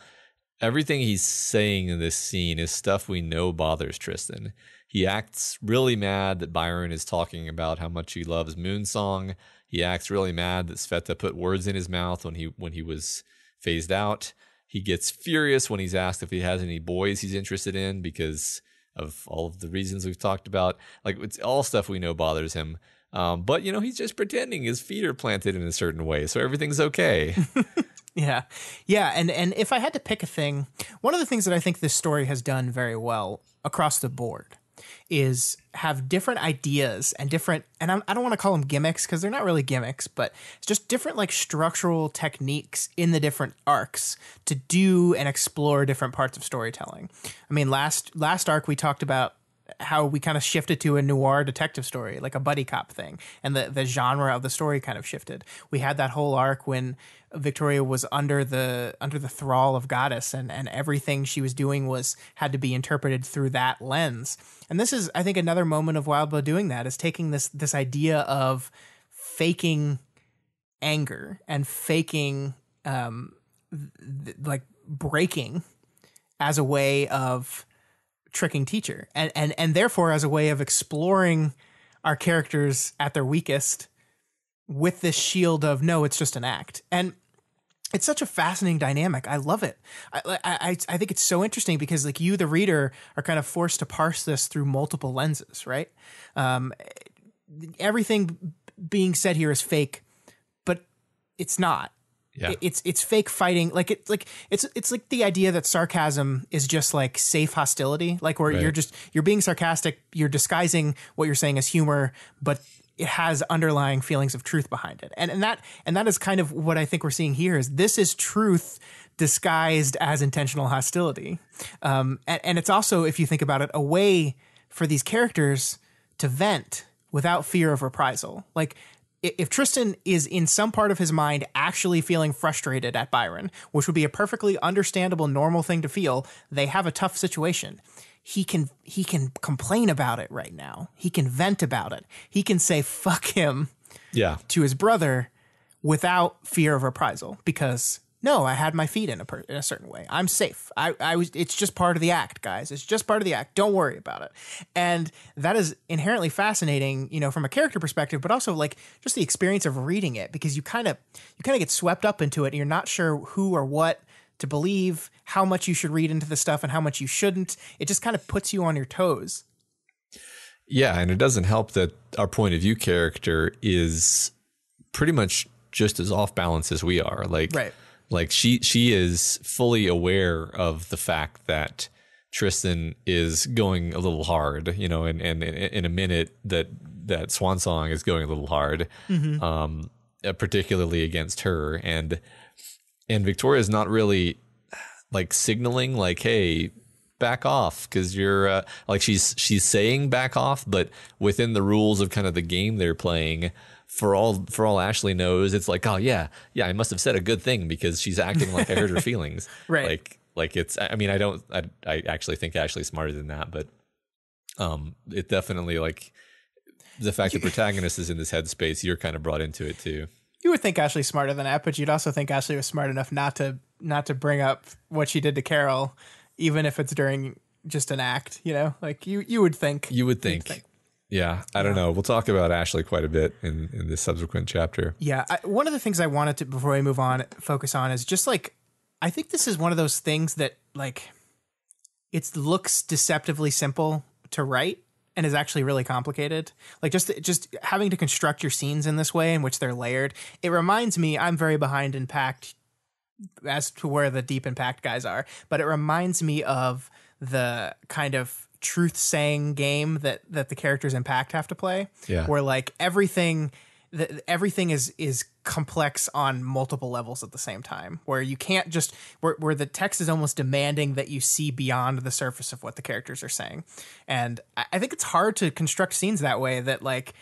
Everything he's saying in this scene is stuff we know bothers Tristan. He acts really mad that Byron is talking about how much he loves Moonsong. He acts really mad that Sveta put words in his mouth when he was phased out. He gets furious when he's asked if he has any boys he's interested in because of all of the reasons we've talked about. Like, it's all stuff we know bothers him. But, he's just pretending his feet are planted in a certain way, so everything's okay. Yeah. And if I had to pick a thing, one of the things that I think this story has done very well across the board is have different ideas and different, and I don't want to call them gimmicks because they're not really gimmicks, but it's just different like structural techniques in the different arcs to do and explore different parts of storytelling. I mean, last arc we talked about how we kind of shifted to a noir detective story, like a buddy cop thing, and the genre of the story kind of shifted. We had that whole arc when Victoria was under the thrall of Goddess, and everything she was doing had to be interpreted through that lens. And this is, I think, another moment of Wildbow doing that, is taking this idea of faking anger and faking like breaking as a way of tricking teacher, and therefore as a way of exploring our characters at their weakest with this shield of, no, it's just an act. And it's such a fascinating dynamic. I love it. I think it's so interesting because like you, the reader, are kind of forced to parse this through multiple lenses, right? Everything being said here is fake, but it's not. Yeah. It's fake fighting. It's like the idea that sarcasm is just like safe hostility, like where right. you're being sarcastic, you're disguising what you're saying as humor, but it has underlying feelings of truth behind it. And that is kind of what I think we're seeing here, is this is truth disguised as intentional hostility. And it's also, if you think about it, a way for these characters to vent without fear of reprisal. Like, if Tristan is in some part of his mind actually feeling frustrated at Byron, which would be a perfectly understandable, normal thing to feel, they have a tough situation. He can complain about it right now. He can vent about it. He can say fuck him to his brother without fear of reprisal, because no, I had my feet in a certain way. I'm safe. It's just part of the act, guys. It's just part of the act. Don't worry about it. And that is inherently fascinating, from a character perspective, but also like just the experience of reading it, because you kind of get swept up into it and you're not sure who or what to believe, how much you should read into the stuff and how much you shouldn't. It just kind of puts you on your toes. Yeah, and it doesn't help that our point of view character is pretty much just as off balance as we are. Right. Like she is fully aware of the fact that Tristan is going a little hard, and in a minute that Swan Song is going a little hard, particularly against her, and Victoria is not really like signaling like, hey, back off because you're like she's saying back off, but within the rules of kind of the game they're playing, for all Ashley knows, it's like, oh yeah, I must have said a good thing because she's acting like I hurt her feelings. Right. Like it's, I mean, I actually think Ashley's smarter than that, but it definitely, like, the fact the protagonist is in this headspace, you're kind of brought into it too. You would think Ashley's smarter than that, but you'd also think Ashley was smart enough not to bring up what she did to Carol, even if it's during just an act, you know? Like you would think. You would think. Yeah, I don't know. We'll talk about Ashley quite a bit in this subsequent chapter. Yeah, one of the things I wanted to, before we move on, focus on is just like, I think this is one of those things that, like, it looks deceptively simple to write and is actually really complicated. Like, just having to construct your scenes in this way in which they're layered. It reminds me, I'm very behind in Pact as to where the Deep Impact guys are, but it reminds me of the kind of truth-saying game that the characters in Pact have to play, where like everything is complex on multiple levels at the same time, where you can't just where the text is almost demanding that you see beyond the surface of what the characters are saying. And I think it's hard to construct scenes that way that like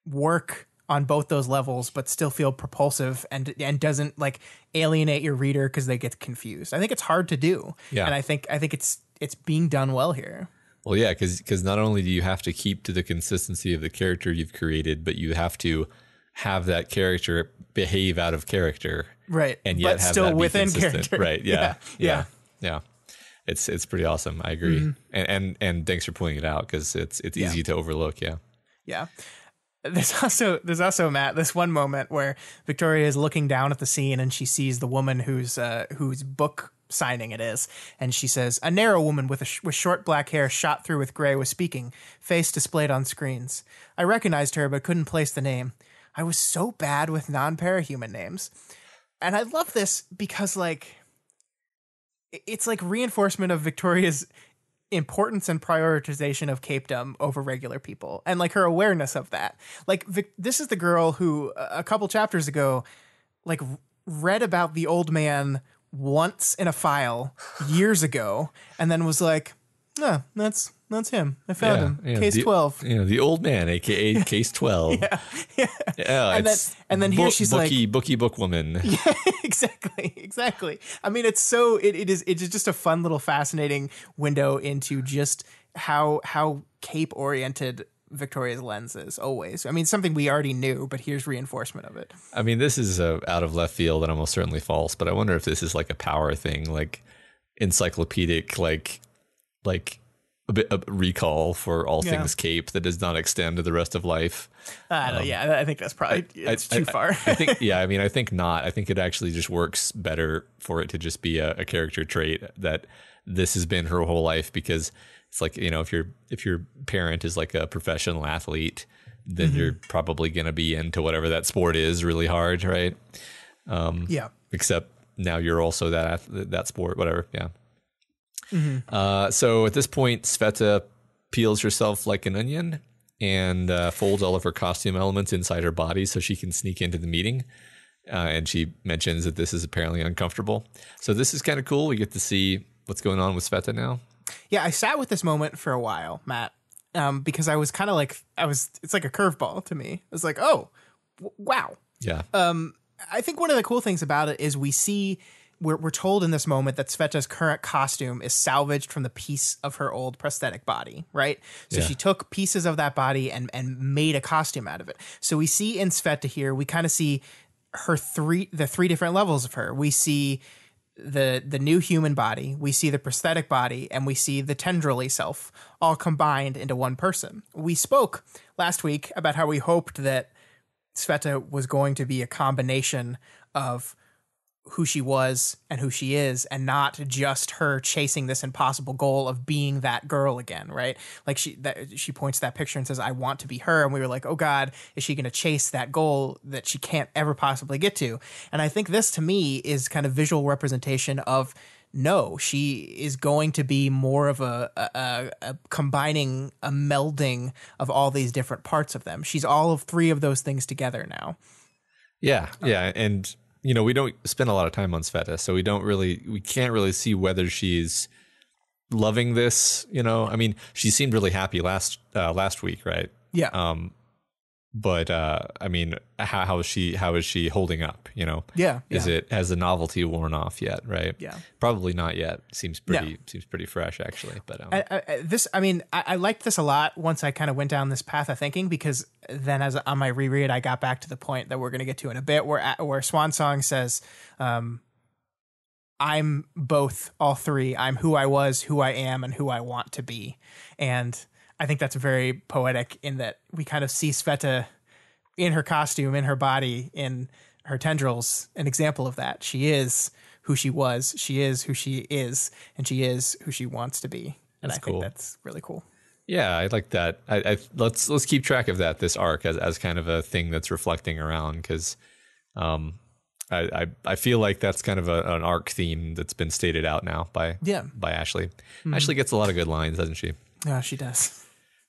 work on both those levels but still feel propulsive and doesn't like alienate your reader because they get confused. I think it's hard to do. Yeah. And I think it's being done well here. Well, yeah, because not only do you have to keep to the consistency of the character you've created, but you have to have that character behave out of character, right? And yet but have still that be within consistent. Character, right? Yeah. It's pretty awesome. I agree, and thanks for pointing it out because it's easy to overlook. Yeah. There's also Matt, this one moment where Victoria is looking down at the scene and she sees the woman whose book signing it is, and she says, "A narrow woman with short black hair shot through with gray was speaking, face displayed on screens. I recognized her but couldn't place the name. I was so bad with non-parahuman names." And I love this because like it's like reinforcement of Victoria's importance and prioritization of capedom over regular people, and like her awareness of that. Like this is the girl who a couple chapters ago like read about the old man once in a file years ago and then was like, "No, that's him. I found him. Case 12." The old man, aka Case 12. And then here she's like, bookie bookwoman. Yeah, exactly. I mean, it's just a fun little fascinating window into just how cape oriented Victoria's lens is always. I mean, something we already knew, but here's reinforcement of it. I mean, this is out of left field and almost certainly false, but I wonder if this is like a power thing, like encyclopedic, like a bit of recall for all things cape that does not extend to the rest of life. I think that's probably too far. I think not. I think it actually just works better for it to just be a character trait that this has been her whole life, because it's like, if your parent is like a professional athlete, then you're probably going to be into whatever that sport is really hard, right? Except now you're also that sport, whatever. Yeah. So at this point, Sveta peels herself like an onion and folds all of her costume elements inside her body so she can sneak into the meeting. And she mentions that this is apparently uncomfortable. So this is kind of cool. We get to see what's going on with Sveta now. Yeah, I sat with this moment for a while, Matt, because I was kind of like, it's like a curveball to me. I was like, oh, wow. Yeah. I think one of the cool things about it is we're told in this moment that Sveta's current costume is salvaged from the piece of her old prosthetic body, right? So she took pieces of that body and made a costume out of it. So we see in Sveta here, we kind of see the three different levels of her. We see the new human body, we see the prosthetic body, and we see the tendrily self all combined into one person. We spoke last week about how we hoped that Sveta was going to be a combination of who she was and who she is, and not just her chasing this impossible goal of being that girl again, right? Like she points to that picture and says, "I want to be her." And we were like, oh God, is she going to chase that goal that she can't ever possibly get to? And I think this to me is kind of visual representation of, no, she is going to be more of a combining, a melding of all these different parts of them. She's all of three of those things together now. Yeah. And we don't spend a lot of time on Sveta, so we can't really see whether she's loving this, you know. I mean, she seemed really happy last week, right? Yeah. But I mean, how is she holding up, you know? Yeah. Has the novelty worn off yet, right? Yeah. Probably not yet. Seems pretty fresh, actually. But I liked this a lot once I kind of went down this path of thinking, because then as on my reread, I got back to the point that we're going to get to in a bit, where Swan Song says, I'm both, all three. I'm who I was, who I am, and who I want to be. And I think that's very poetic in that we kind of see Sveta in her costume, in her body, in her tendrils, an example of that. She is who she was, she is who she is, and she is who she wants to be. And I think that's really cool. Yeah, I like that. Let's keep track of that, this arc, as kind of a thing that's reflecting around, because I feel like that's kind of an arc theme that's been stated out now by Ashley. Mm-hmm. Ashley gets a lot of good lines, doesn't she? Yeah, she does.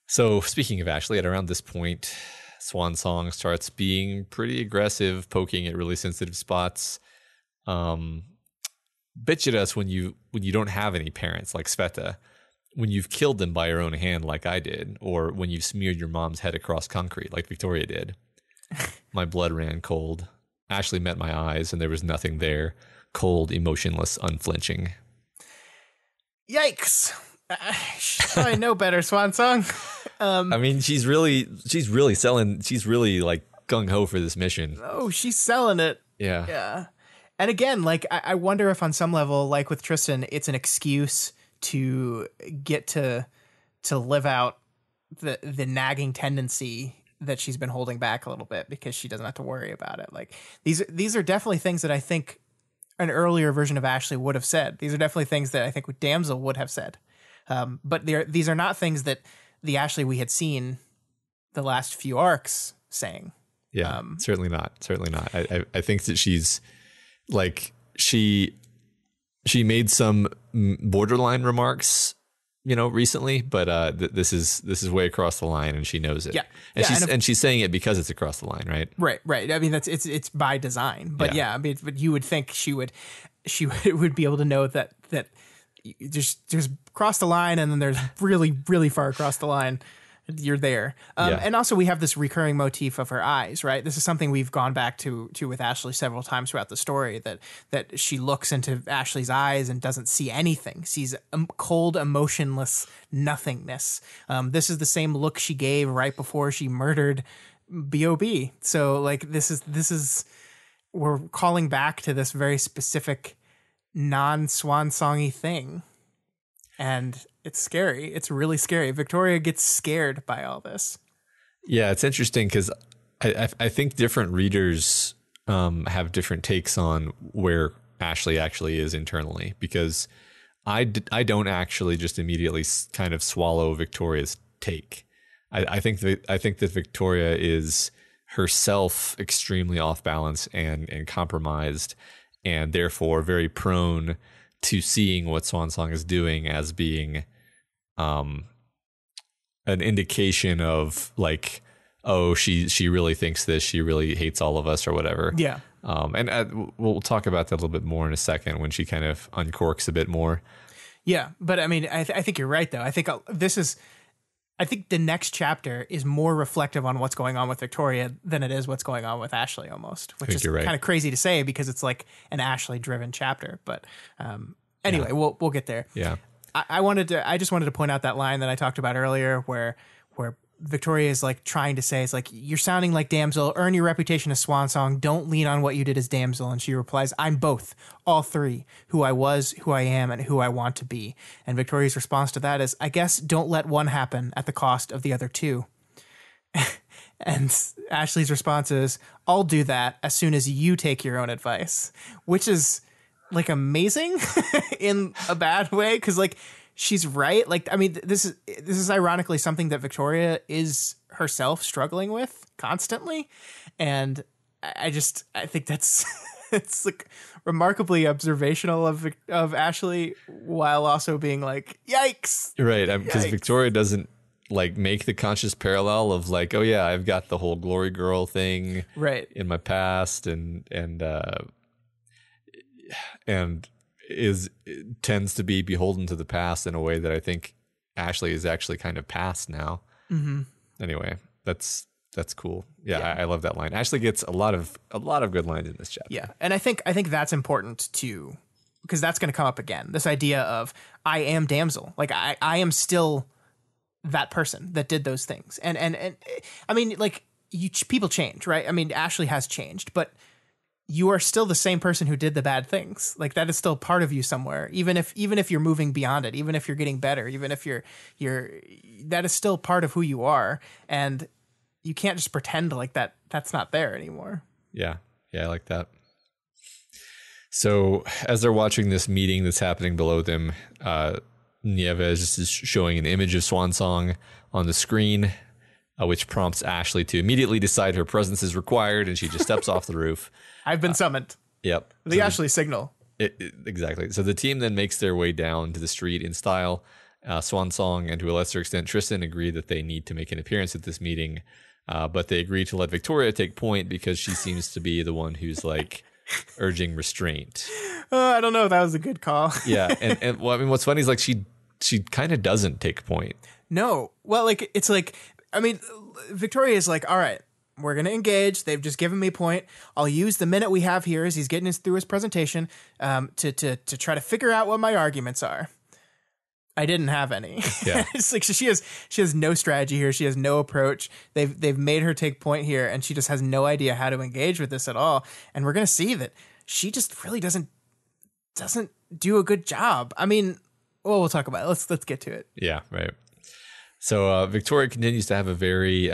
So speaking of Ashley, at around this point, Swan Song starts being pretty aggressive, poking at really sensitive spots. Bitch at us when you don't have any parents like Sveta, when you've killed them by your own hand like I did, or when you've smeared your mom's head across concrete like Victoria did. My blood ran cold. Ashley met my eyes and there was nothing there. Cold, emotionless, unflinching. Yikes. I know better, Swan Song. I mean, she's really selling. She's really like gung ho for this mission. Oh, she's selling it. Yeah. Yeah. And again, like, I wonder if on some level, like with Tristan, it's an excuse to get to live out the nagging tendency that she's been holding back a little bit, because she doesn't have to worry about it. Like, these are definitely things that I think an earlier version of Ashley would have said. These are definitely things that I think Damsel would have said. But these are not things that the Ashley we had seen the last few arcs saying. Yeah, certainly not. Certainly not. I think that she's like, she made some borderline remarks, you know, recently, but this is way across the line, and she knows it. Yeah, and she's saying it because it's across the line, right? Right. I mean, it's by design. But I mean, but you would think she would be able to know that there's cross the line, and then there's really, really far across the line. You're there. And also we have this recurring motif of her eyes, right? This is something we've gone back to with Ashley several times throughout the story, that she looks into Ashley's eyes and doesn't see anything, sees cold, emotionless nothingness. This is the same look she gave right before she murdered B.O.B. So like, this is we're calling back to this very specific non-Swan Songy thing. And it's scary. It's really scary. Victoria gets scared by all this. Yeah, it's interesting because I think different readers have different takes on where Ashley actually is internally, because I don't actually just immediately kind of swallow Victoria's take. I think that Victoria is herself extremely off balance and compromised, and therefore very prone to seeing what Swan Song is doing as being an indication of like, oh, she really thinks this, she really hates all of us or whatever. Yeah. And we'll talk about that a little bit more in a second when she kind of uncorks a bit more. Yeah, but I mean, I think you're right though. I think the next chapter is more reflective on what's going on with Victoria than it is what's going on with Ashley, almost, which is kind of crazy to say because it's like an Ashley driven chapter. But anyway, we'll get there. Yeah. I just wanted to point out that line that I talked about earlier where Victoria is like trying to say, it's like, you're sounding like Damsel, earn your reputation as Swan Song, don't lean on what you did as Damsel. And she replies, I'm both, all three, who I was, who I am, and who I want to be. And Victoria's response to that is, I guess don't let one happen at the cost of the other two. And Ashley's response is, I'll do that as soon as you take your own advice, which is like amazing in a bad way. Cause like, she's right. Like, I mean, this is ironically something that Victoria is herself struggling with constantly. And I think that's, it's like remarkably observational of Ashley, while also being like, yikes. Right. Because Victoria doesn't like make the conscious parallel of like, oh yeah, I've got the whole glory girl thing tends to be beholden to the past in a way that I think Ashley is actually kind of past now. Mm-hmm. Anyway, that's cool. Yeah, I love that line. Ashley gets a lot of good lines in this chapter. Yeah, and I think that's important too, because that's going to come up again. This idea of I am damsel, like I am still that person that did those things, and I mean, like people change, right? I mean, Ashley has changed, but you are still the same person who did the bad things. Like that is still part of you somewhere, even if you're moving beyond it, even if you're getting better, even if you're that is still part of who you are, and you can't just pretend like that's not there anymore. Yeah, I like that. So as they're watching this meeting that's happening below them, Nieves is showing an image of Swansong on the screen, which prompts Ashley to immediately decide her presence is required, and she just steps off the roof. I've been summoned. Yep. The Ashley signal. Exactly. So the team then makes their way down to the street in style. Swansong and to a lesser extent Tristan agree that they need to make an appearance at this meeting, but they agree to let Victoria take point because she seems to be the one who's like urging restraint. I don't know if that was a good call. Yeah, and well, I mean, what's funny is like she kind of doesn't take point. No. Well, like it's like, I mean, Victoria is like, all right, we're going to engage. They've just given me a point. I'll use the minute we have here as he's getting through his presentation to try to figure out what my arguments are. I didn't have any. Yeah. It's like she has no strategy here. She has no approach. They've made her take point here, and she just has no idea how to engage with this at all. And we're going to see that she just really doesn't do a good job. I mean, well, we'll talk about it. Let's get to it. Yeah, right. So Victoria continues to have a very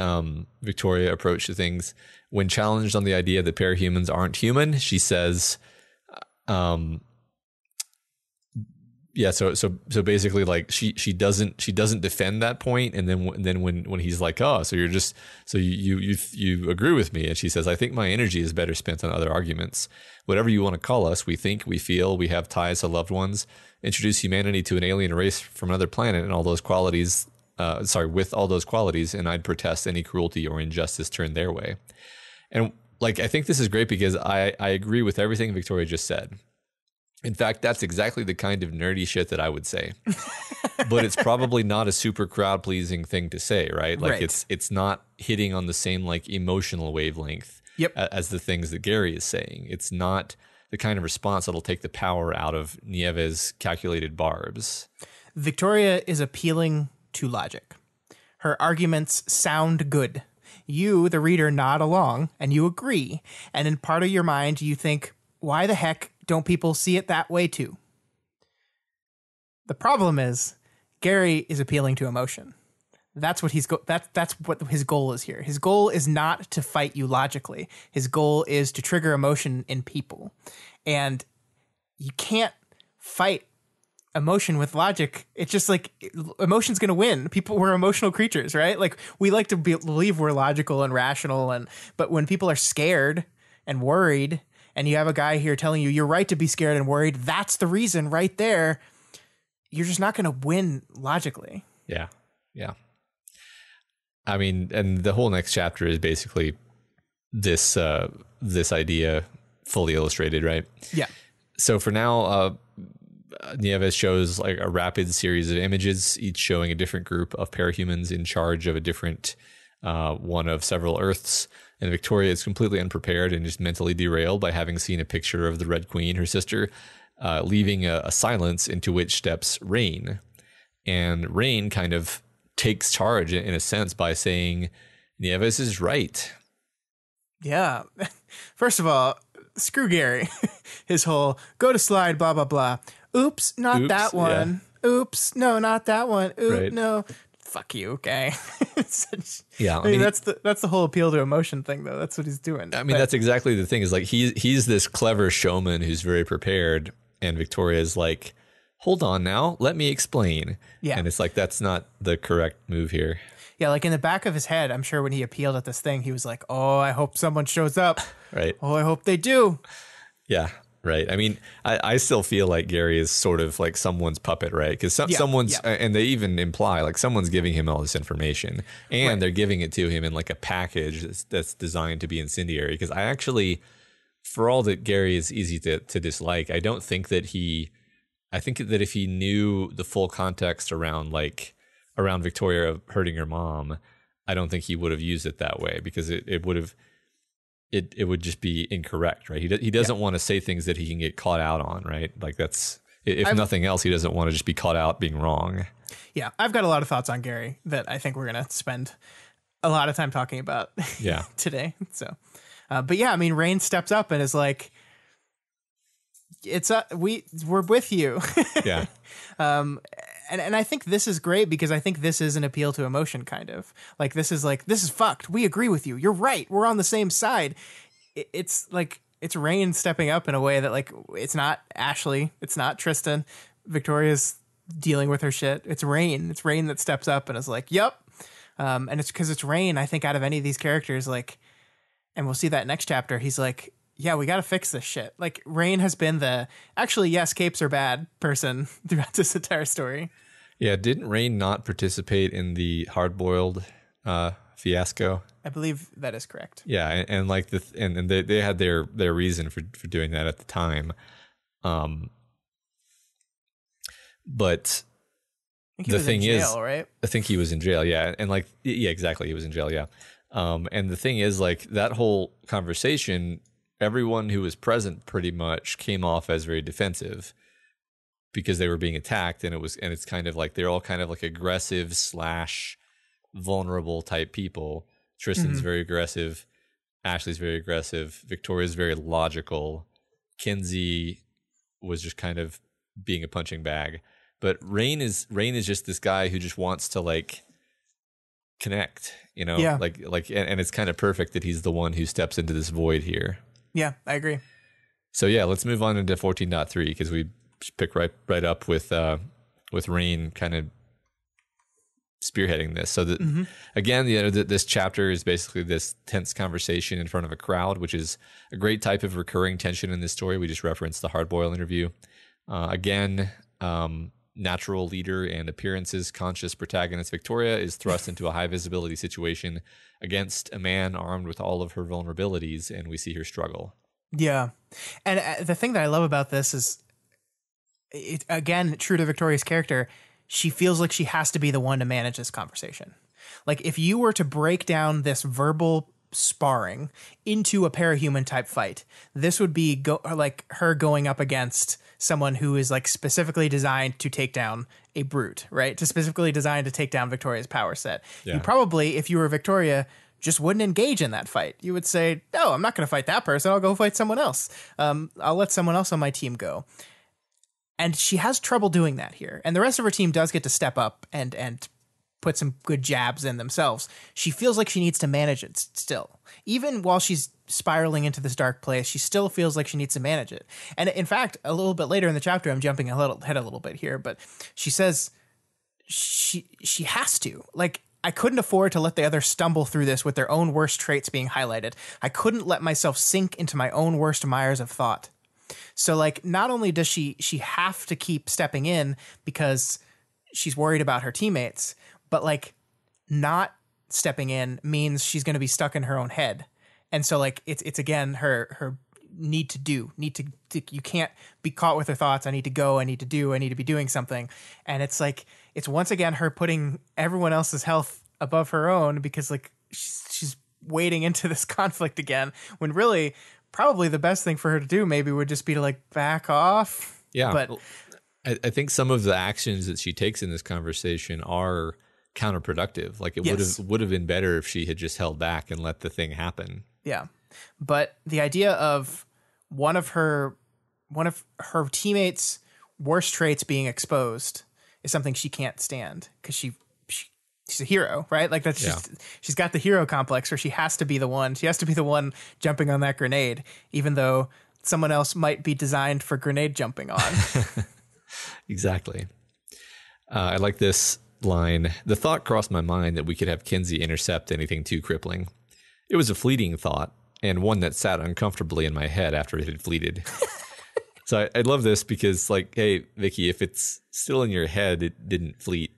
Victoria approach to things. When challenged on the idea that parahumans aren't human, she says, yeah. So basically, like she doesn't defend that point, and then when he's like, oh, so you agree with me, and she says, I think my energy is better spent on other arguments. Whatever you want to call us, we think, we feel, we have ties to loved ones. Introduce humanity to an alien race from another planet, and all those qualities. With all those qualities, and I'd protest any cruelty or injustice turned their way. And like, I think this is great because I agree with everything Victoria just said. In fact, that's exactly the kind of nerdy shit that I would say. But it's probably not a super crowd pleasing thing to say, right? Like it's not hitting on the same like emotional wavelength as the things that Gary is saying. It's not the kind of response that'll take the power out of Nieves' calculated barbs. Victoria is appealing to logic. Her arguments sound good. You, the reader, nod along and you agree. And in part of your mind, you think, why the heck don't people see it that way too? The problem is Gary is appealing to emotion. That's what that's what his goal is here. His goal is not to fight you logically. His goal is to trigger emotion in people. And you can't fight emotion with logic. It's just like emotion's going to win. We're emotional creatures, right? Like we like to believe we're logical and rational, but when people are scared and worried, and you have a guy here telling you you're right to be scared and worried, that's the reason right there. You're just not going to win logically. Yeah. I mean, and the whole next chapter is basically this idea fully illustrated, right? Yeah. So for now, Nieves shows like a rapid series of images, each showing a different group of parahumans in charge of a different one of several Earths. And Victoria is completely unprepared and just mentally derailed by having seen a picture of the Red Queen, her sister, leaving a silence into which steps Rain. And Rain kind of takes charge in a sense by saying, Nieves is right. Yeah. First of all, screw Gary. His whole go to slide, blah, blah, blah. Oops, not that one. Yeah. Oops, no, not that one. Oops, right. No. Fuck you, okay? Yeah, I mean that's the whole appeal to emotion thing, though. That's what he's doing. I mean, that's exactly the thing. Is like he's this clever showman who's very prepared, and Victoria's like, hold on now, let me explain. Yeah, and it's like that's not the correct move here. Yeah, like in the back of his head, I'm sure when he appealed at this thing, he was like, oh, I hope someone shows up. Right. Oh, I hope they do. Yeah. Right. I mean, I still feel like Gary is sort of like someone's puppet, right? Because someone's, and they even imply like someone's giving him all this information, and they're giving it to him in like a package that's designed to be incendiary. Because I actually, for all that Gary is easy to dislike, I don't think that he I think that if he knew the full context around Victoria hurting her mom, I don't think he would have used it that way, because it would just be incorrect, right? He doesn't want to say things that he can get caught out on, right? Like that's, if nothing else, he doesn't want to just be caught out being wrong. Yeah, I've got a lot of thoughts on Gary that I think we're gonna spend a lot of time talking about today. So, but yeah, I mean, Rain steps up and is like, we're with you. Yeah. And I think this is great, because I think this is an appeal to emotion, kind of. Like, this is fucked. We agree with you. You're right. We're on the same side. It's like, it's Rain stepping up in a way that, like, it's not Ashley. It's not Tristan. Victoria's dealing with her shit. It's Rain. It's Rain that steps up and is like, yep. And it's because it's Rain, I think, out of any of these characters, like, and we'll see that next chapter, he's like, yeah, we got to fix this shit. Like, Rain has been the, actually, yes, capes are bad person throughout this entire story. Yeah, didn't Rain not participate in the hard-boiled fiasco? I believe that is correct. Yeah, and like and they had their reason for doing that at the time. But the thing is, right? I think he was in jail. Yeah, and like, yeah, exactly, he was in jail. Yeah, and the thing is, like, that whole conversation, everyone who was present pretty much came off as very defensive, because they were being attacked, and it's kind of like, they're all kind of like aggressive / vulnerable type people. Tristan's very aggressive, Ashley's very aggressive, Victoria's very logical, Kinsey was just kind of being a punching bag. But Rain is just this guy who just wants to, like, connect, you know? Yeah. And it's kind of perfect that he's the one who steps into this void here. Yeah, I agree. So yeah, let's move on into 14.3, because we pick right up with Rain kind of spearheading this. So that again, this chapter is basically this tense conversation in front of a crowd, which is a great type of recurring tension in this story. We just referenced the hard-boiled interview. Natural leader and appearances conscious protagonist Victoria is thrust into a high visibility situation against a man armed with all of her vulnerabilities, and we see her struggle. Yeah. And the thing that I love about this is, again, true to Victoria's character, she feels like she has to be the one to manage this conversation. Like, if you were to break down this verbal sparring into a parahuman type fight, this would be like her going up against someone who is, like, specifically designed to take down a brute, right? To specifically designed to take down Victoria's power set. Yeah. You probably, if you were Victoria, just wouldn't engage in that fight. You would say, no, I'm not going to fight that person. I'll go fight someone else. I'll let someone else on my team go. And she has trouble doing that here. And the rest of her team does get to step up and put some good jabs in themselves. She feels like she needs to manage it still. Even while she's spiraling into this dark place, she still feels like she needs to manage it. And in fact, a little bit later in the chapter, I'm jumping ahead a little bit here, but she says she has to. Like, I couldn't afford to let the others stumble through this with their own worst traits being highlighted. I couldn't let myself sink into my own worst mires of thought. So, like, not only does she have to keep stepping in because she's worried about her teammates, but, like, not stepping in means she's going to be stuck in her own head. And so, like, it's again her need to you can't be caught with her thoughts. I need to go, I need to be doing something. And it's like, it's once again her putting everyone else's health above her own, because, like, she's wading into this conflict again, when really probably the best thing for her to do maybe would just be to, like, back off. Yeah. But I think some of the actions that she takes in this conversation are counterproductive. Like, it would have been better if she had just held back and let the thing happen. Yeah. But the idea of one of her teammates' worst traits being exposed is something she can't stand, because she's a hero, right? Like, that's just, she's got the hero complex where she has to be the one jumping on that grenade, even though someone else might be designed for grenade jumping on. Exactly. I like this line. The thought crossed my mind that we could have Kinsey intercept anything too crippling. It was a fleeting thought, and one that sat uncomfortably in my head after it had fleeted. So I love this because, like, hey, Vicky, if it's still in your head, it didn't fleet.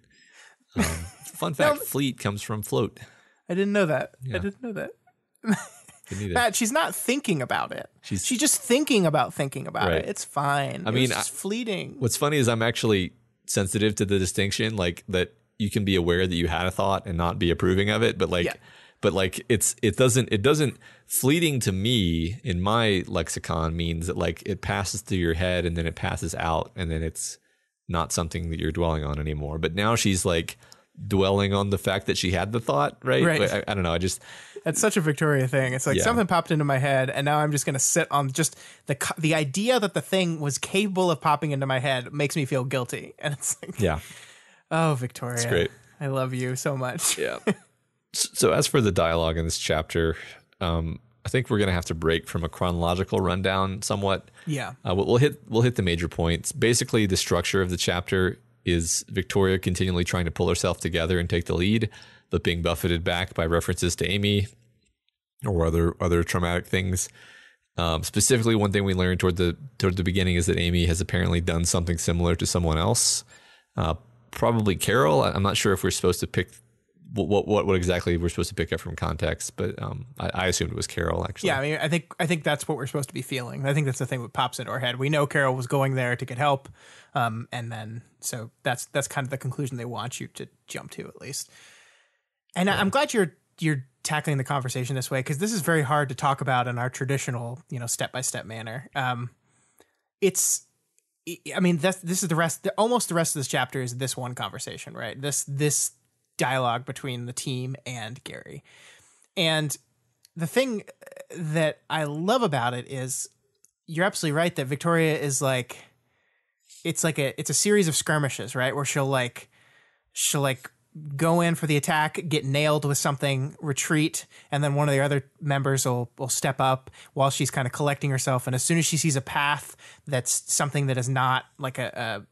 Fun fact, fleet comes from float. I didn't know that. Yeah. I didn't know that. Matt, she's not thinking about it. She's just thinking about it. It's fine. I mean, it's just fleeting. What's funny is I'm actually sensitive to the distinction, like that you can be aware that you had a thought and not be approving of it, but like it doesn't fleeting to me in my lexicon means that like it passes through your head and then it passes out and then it's not something that you're dwelling on anymore. But now she's like dwelling on the fact that she had the thought, right? But I don't know. It's such a Victoria thing. It's like something popped into my head and now I'm just going to sit on just the idea that the thing was capable of popping into my head makes me feel guilty. And it's like, oh, Victoria, it's great. I love you so much. Yeah. So as for the dialogue in this chapter, I think we're going to have to break from a chronological rundown somewhat. Yeah. We'll hit the major points. Basically, the structure of the chapter is Victoria continually trying to pull herself together and take the lead, but being buffeted back by references to Amy or other traumatic things. Specifically, one thing we learned toward the beginning is that Amy has apparently done something similar to someone else, probably Carol. I'm not sure if we're supposed to pick what exactly we're supposed to pick up from context, but I assumed it was Carol, actually. Yeah, I mean, I think that's what we're supposed to be feeling. I think that's the thing that pops into our head. We know Carol was going there to get help, and then so that's kind of the conclusion they want you to jump to, at least. And I'm glad you're tackling the conversation this way, because this is very hard to talk about in our traditional, step-by-step manner. This is almost the rest of this chapter is this one conversation, right? This dialogue between the team and Gary. And the thing that I love about it is you're absolutely right that Victoria is like, it's a series of skirmishes, right? Where she'll go in for the attack, get nailed with something, retreat, and then one of the other members will step up while she's kind of collecting herself. And as soon as she sees a path that's something that is not like a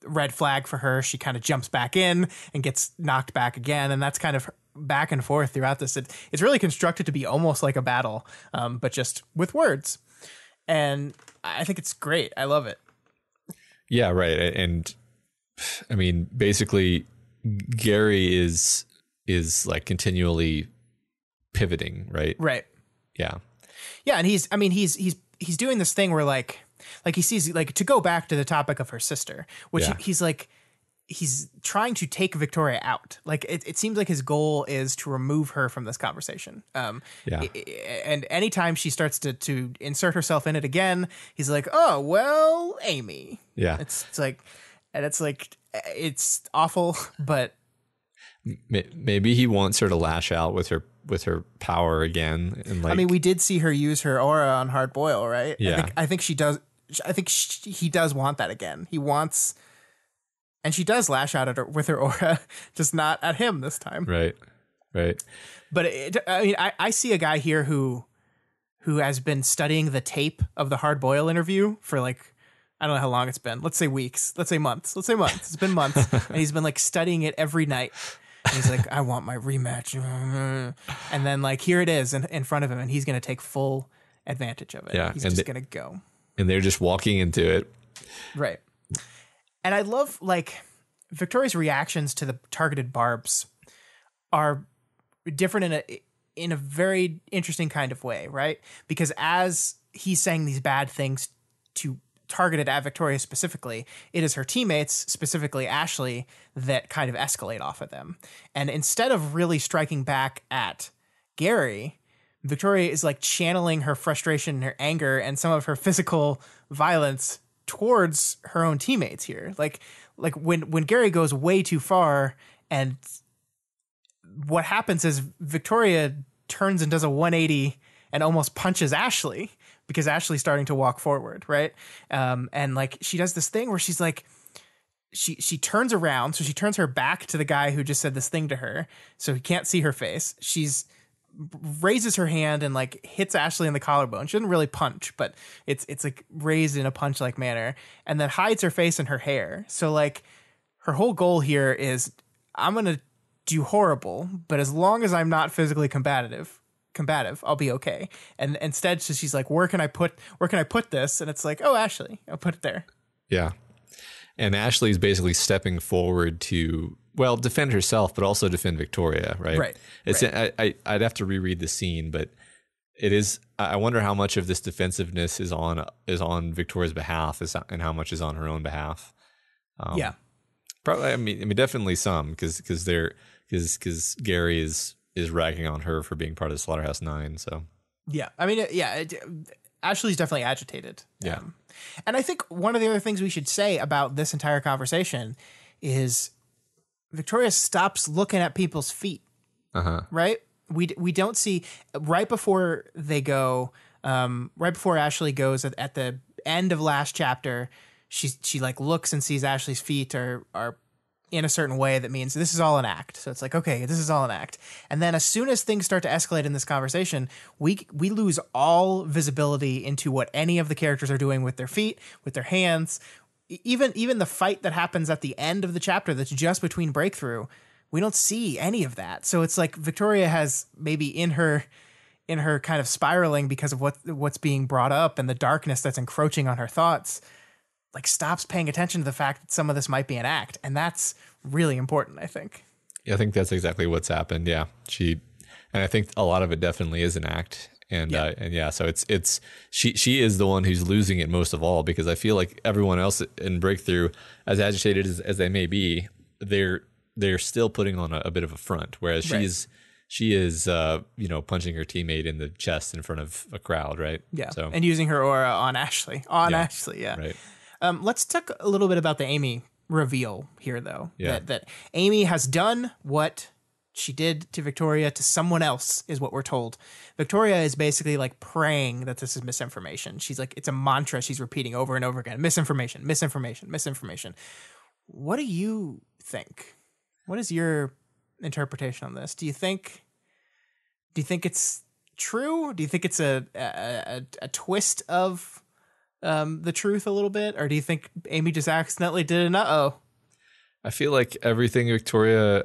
red flag for her, she kind of jumps back in and gets knocked back again. And that's kind of back and forth throughout this. It's really constructed to be almost like a battle, but just with words. And I think it's great. I love it. Yeah, right. And I mean, basically, Gary is like continually pivoting, right? Right. Yeah. Yeah, and he's doing this thing where like he sees, like, to go back to the topic of her sister, which he's trying to take Victoria out. Like it seems like his goal is to remove her from this conversation. And anytime she starts to insert herself in it again, he's like, oh, well, Amy. Yeah. It's awful, but maybe he wants her to lash out with her power again. And like, I mean, we did see her use her aura on Hard Boil, right? Yeah. I think she does. I think he does want that again. He wants, and she does lash out at her with her aura, just not at him this time. Right. But I see a guy here who has been studying the tape of the Hard Boil interview for like, I don't know how long it's been. Let's say weeks. Let's say months. It's been months. And he's been like studying it every night. And he's like, I want my rematch. And then like, here it is in front of him, and he's going to take full advantage of it. Yeah. He's just going to go. And they're just walking into it. Right. And I love like Victoria's reactions to the targeted barbs are different in a very interesting kind of way, right? Because as he's saying these bad things targeted at Victoria specifically, it is her teammates, specifically Ashley, that kind of escalate off of them. And instead of really striking back at Gary, Victoria is like channeling her frustration and her anger and some of her physical violence towards her own teammates here. Like when Gary goes way too far, and what happens is Victoria turns and does a 180 and almost punches Ashley, because Ashley's starting to walk forward, right? And like she does this thing where she's like, she turns around, so she turns her back to the guy who just said this thing to her, so he can't see her face. She's raises her hand and like hits Ashley in the collarbone. She doesn't really punch, but it's like raised in a punch like manner, and then hides her face in her hair. So like her whole goal here is, I'm gonna do horrible, but as long as I'm not physically combative, I'll be okay. And instead, so she's like, where can I put this? And it's like, oh, Ashley, I'll put it there. Yeah. And Ashley's basically stepping forward to, well, defend herself, but also defend Victoria, right? Right. It's I'd have to reread the scene, but It is. I wonder how much of this defensiveness is on Victoria's behalf, and how much is on her own behalf. Yeah. Probably. I mean, definitely some, because Gary is ragging on her for being part of the Slaughterhouse-9. So Yeah. I mean, Ashley's definitely agitated. Yeah. And I think one of the other things we should say about this entire conversation is Victoria stops looking at people's feet. Right? We don't see right before they go, right before Ashley goes at the end of last chapter, she like looks and sees Ashley's feet are in a certain way that means this is all an act. So it's like, okay, this is all an act. And then as soon as things start to escalate in this conversation, we lose all visibility into what any of the characters are doing with their feet, with their hands. Even the fight that happens at the end of the chapter that's just between breakthrough, we don't see any of that. So it's like Victoria has maybe in her kind of spiraling because of what's being brought up and the darkness that's encroaching on her thoughts, like stops paying attention to the fact that some of this might be an act. And that's really important, I think. Yeah, I think that's exactly what's happened. Yeah. And I think a lot of it definitely is an act. So she is the one who's losing it most of all, because I feel like everyone else in Breakthrough, as agitated as they may be, they're still putting on a bit of a front, whereas she is punching her teammate in the chest in front of a crowd, right? Yeah. So, and using her aura on Ashley. Ashley, yeah. Right. Let's talk a little bit about the Amy reveal here, though. Yeah. That Amy has done what she did to Victoria to someone else, is what we're told. Victoria is basically like praying that this is misinformation. She's like, it's a mantra she's repeating over and over again. Misinformation, misinformation, misinformation. What do you think? What is your interpretation on this? Do you think it's true? Do you think it's a twist of the truth a little bit, or do you think Amy just accidentally did an uh-oh? I feel like everything Victoria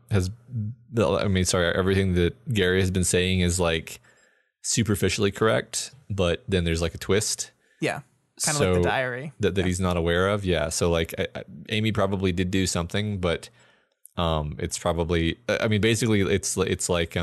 everything that Gary has been saying is like superficially correct, but then there's like a twist. Yeah, kind of like the diary that he's not aware of. Yeah, so like Amy probably did do something, but it's probably, I mean, basically it's like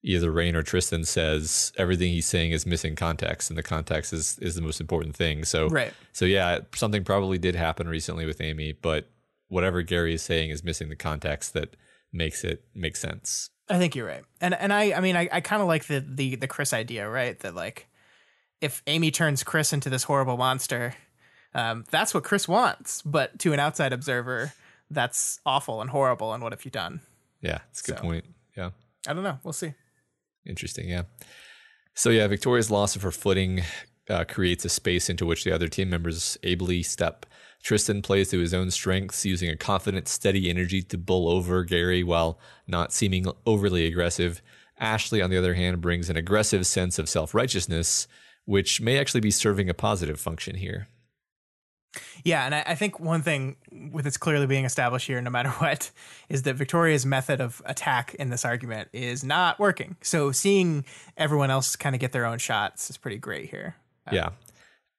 either Rain or Tristan says everything he's saying is missing context, and the context is the most important thing. So right. So yeah, something probably did happen recently with Amy, but whatever Gary is saying is missing the context that makes it make sense. I think you're right. And I kind of like the Chris idea, right? That like if Amy turns Chris into this horrible monster, that's what Chris wants, but to an outside observer, that's awful and horrible, and what have you done? Yeah, that's a good point. Yeah. I don't know. We'll see. Interesting, yeah. So yeah, Victoria's loss of her footing creates a space into which the other team members ably step. Tristan plays to his own strengths, using a confident, steady energy to bull over Gary while not seeming overly aggressive. Ashley, on the other hand, brings an aggressive sense of self-righteousness, which may actually be serving a positive function here. Yeah, and I think one thing with it's clearly being established here, no matter what, is that Victoria's method of attack in this argument is not working. So seeing everyone else kind of get their own shots is pretty great here. Yeah.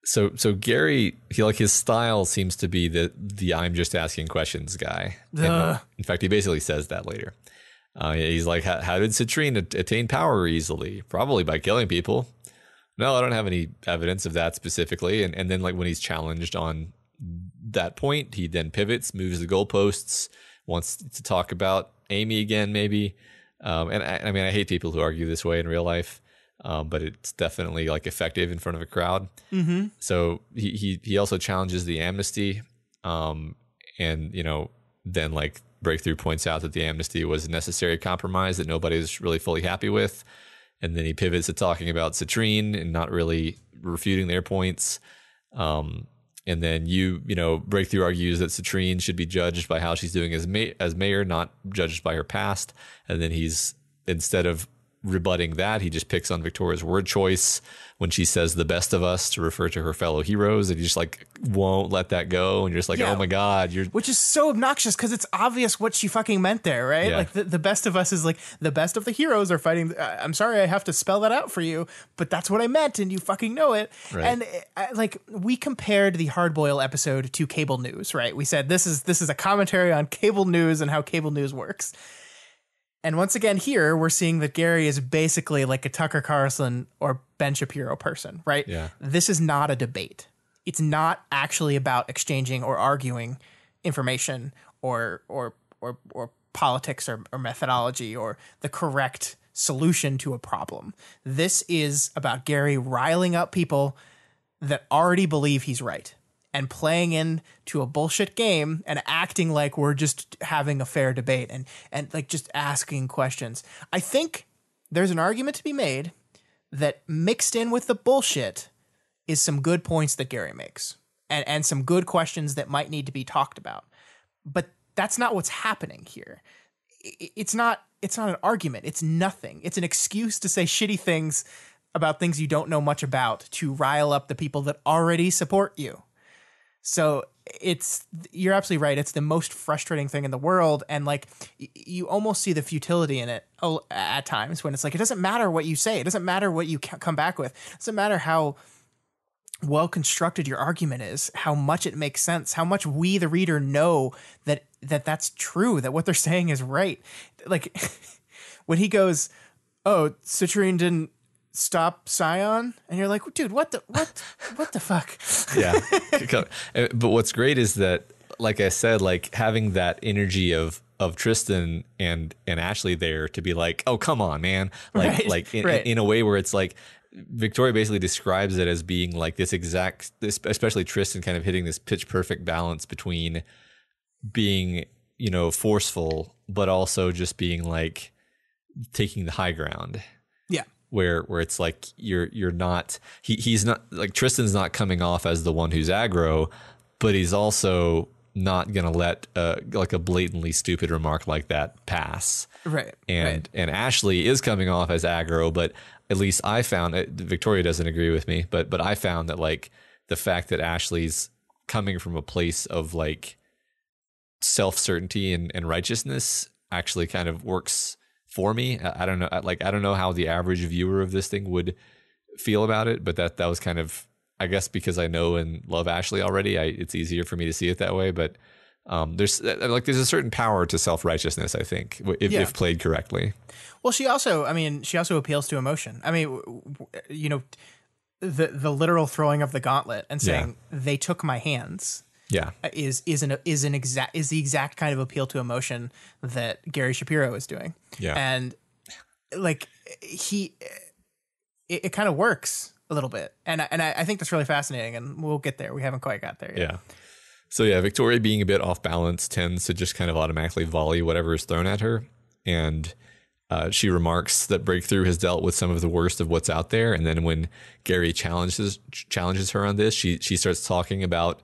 So Gary, his style seems to be the I'm just asking questions guy. In fact, he basically says that later. He's like, how did Citrine attain power easily? Probably by killing people. No, I don't have any evidence of that specifically. And then like when he's challenged on that point, he then pivots, moves the goalposts, wants to talk about Amy again, maybe. And I mean, I hate people who argue this way in real life, but it's definitely like effective in front of a crowd. Mm-hmm. So he also challenges the amnesty. And, then like Breakthrough points out that the amnesty was a necessary compromise that nobody's really fully happy with. And then he pivots to talking about Citrine and not really refuting their points. And then Breakthrough argues that Citrine should be judged by how she's doing as mayor, not judged by her past. And then he's, instead of rebutting that, he just picks on Victoria's word choice when she says the best of us to refer to her fellow heroes, and he just like won't let that go, and you're just like, oh my god, which is so obnoxious because it's obvious what she fucking meant there, right? Yeah. Like the best of us is like the best of the heroes are fighting. I'm sorry I have to spell that out for you, but that's what I meant, and you fucking know it. Right. And we compared the Hardboil episode to cable news, right? We said this is a commentary on cable news and how cable news works. And once again, here we're seeing that Gary is basically like a Tucker Carlson or Ben Shapiro person, right? Yeah. This is not a debate. It's not actually about exchanging or arguing information or politics or methodology or the correct solution to a problem. This is about Gary riling up people that already believe he's right and playing into a bullshit game and acting like we're just having a fair debate and like just asking questions. I think there's an argument to be made that mixed in with the bullshit is some good points that Gary makes and some good questions that might need to be talked about. But that's not what's happening here. It's not an argument. It's nothing. It's an excuse to say shitty things about things you don't know much about to rile up the people that already support you. So you're absolutely right. It's the most frustrating thing in the world. And like, you almost see the futility in it at times when it's like, it doesn't matter what you say. It doesn't matter what you come back with. It doesn't matter how well constructed your argument is, how much it makes sense, how much we, the reader, know that's true, that what they're saying is right. Like when he goes, oh, citrine didn't stop Scion, and you're like, dude, what the fuck? Yeah. But what's great is that, like I said, like having that energy of Tristan and Ashley there to be like, oh, come on, man. Like in a way where it's like, Victoria basically describes it as being like this, especially Tristan kind of hitting this pitch perfect balance between being, forceful, but also just being like taking the high ground. Yeah. Where it's like you're not, he's not like, Tristan's not coming off as the one who's aggro, but he's also not going to let like a blatantly stupid remark like that pass. Right. And Ashley is coming off as aggro, but at least I found Victoria doesn't agree with me, but I found that like the fact that Ashley's coming from a place of like self-certainty and righteousness actually kind of works for me. I don't know. Like, I don't know how the average viewer of this thing would feel about it, but that was kind of, I guess because I know and love Ashley already, it's easier for me to see it that way. But there's a certain power to self-righteousness, I think, if played correctly. Well, she also appeals to emotion. I mean, the literal throwing of the gauntlet and saying they took my hands. Yeah, is the exact kind of appeal to emotion that Gary Shapiro is doing. Yeah, and like it kind of works a little bit, and I think that's really fascinating, and we'll get there. We haven't quite got there yet. Yeah. So yeah, Victoria, being a bit off balance, tends to just kind of automatically volley whatever is thrown at her, and she remarks that Breakthrough has dealt with some of the worst of what's out there. And then when Gary challenges her on this, she starts talking about,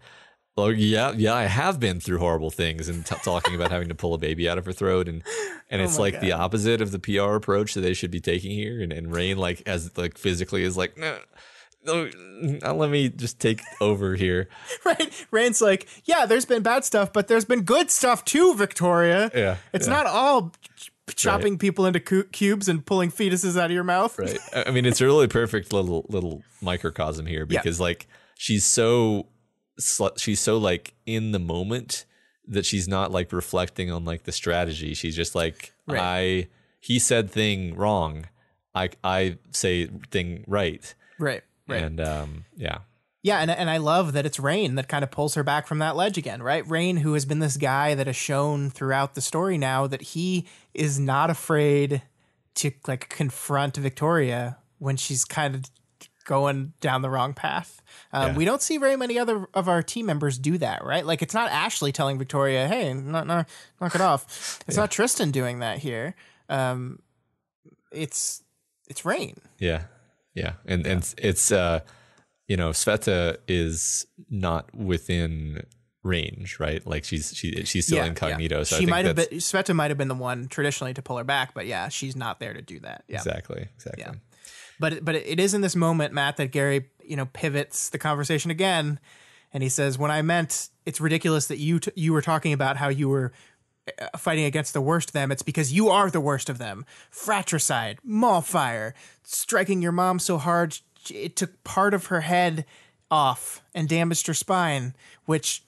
oh yeah, I have been through horrible things, and talking about having to pull a baby out of her throat, and it's like the opposite of the PR approach that they should be taking here. And Rain, like, as like physically is like, no, let me just take over here. Right. Rain's like, yeah, there's been bad stuff, but there's been good stuff too, Victoria. Yeah. It's not all chopping people into cubes and pulling fetuses out of your mouth. Right. I mean, it's a really perfect little microcosm here, because like she's so like in the that she's not like reflecting on like the strategy. She's just like, he said thing wrong, I say thing right. Right. And yeah, and I love that it's Rain that kind of pulls her back from that ledge again, right? Rain, who has been this guy that has shown throughout the story now that he is not afraid to like confront Victoria when she's kind of going down the wrong path. We don't see very many other of our team members do that, right? Like, it's not Ashley telling Victoria, hey, knock it off. It's not Tristan doing that here. It's Rain. Yeah. Yeah. And it's, Sveta is not within range, right? Like she's still incognito. Yeah. So Sveta might have been the one traditionally to pull her back, but yeah, she's not there to do that. Yeah. Exactly. Yeah. But it is in this moment, Matt, that Gary, pivots the conversation again. And he says, when I meant it's ridiculous that you were talking about how you were fighting against the worst of them, it's because you are the worst of them. Fratricide, Maulfire, striking your mom so hard it took part of her head off and damaged her spine, which,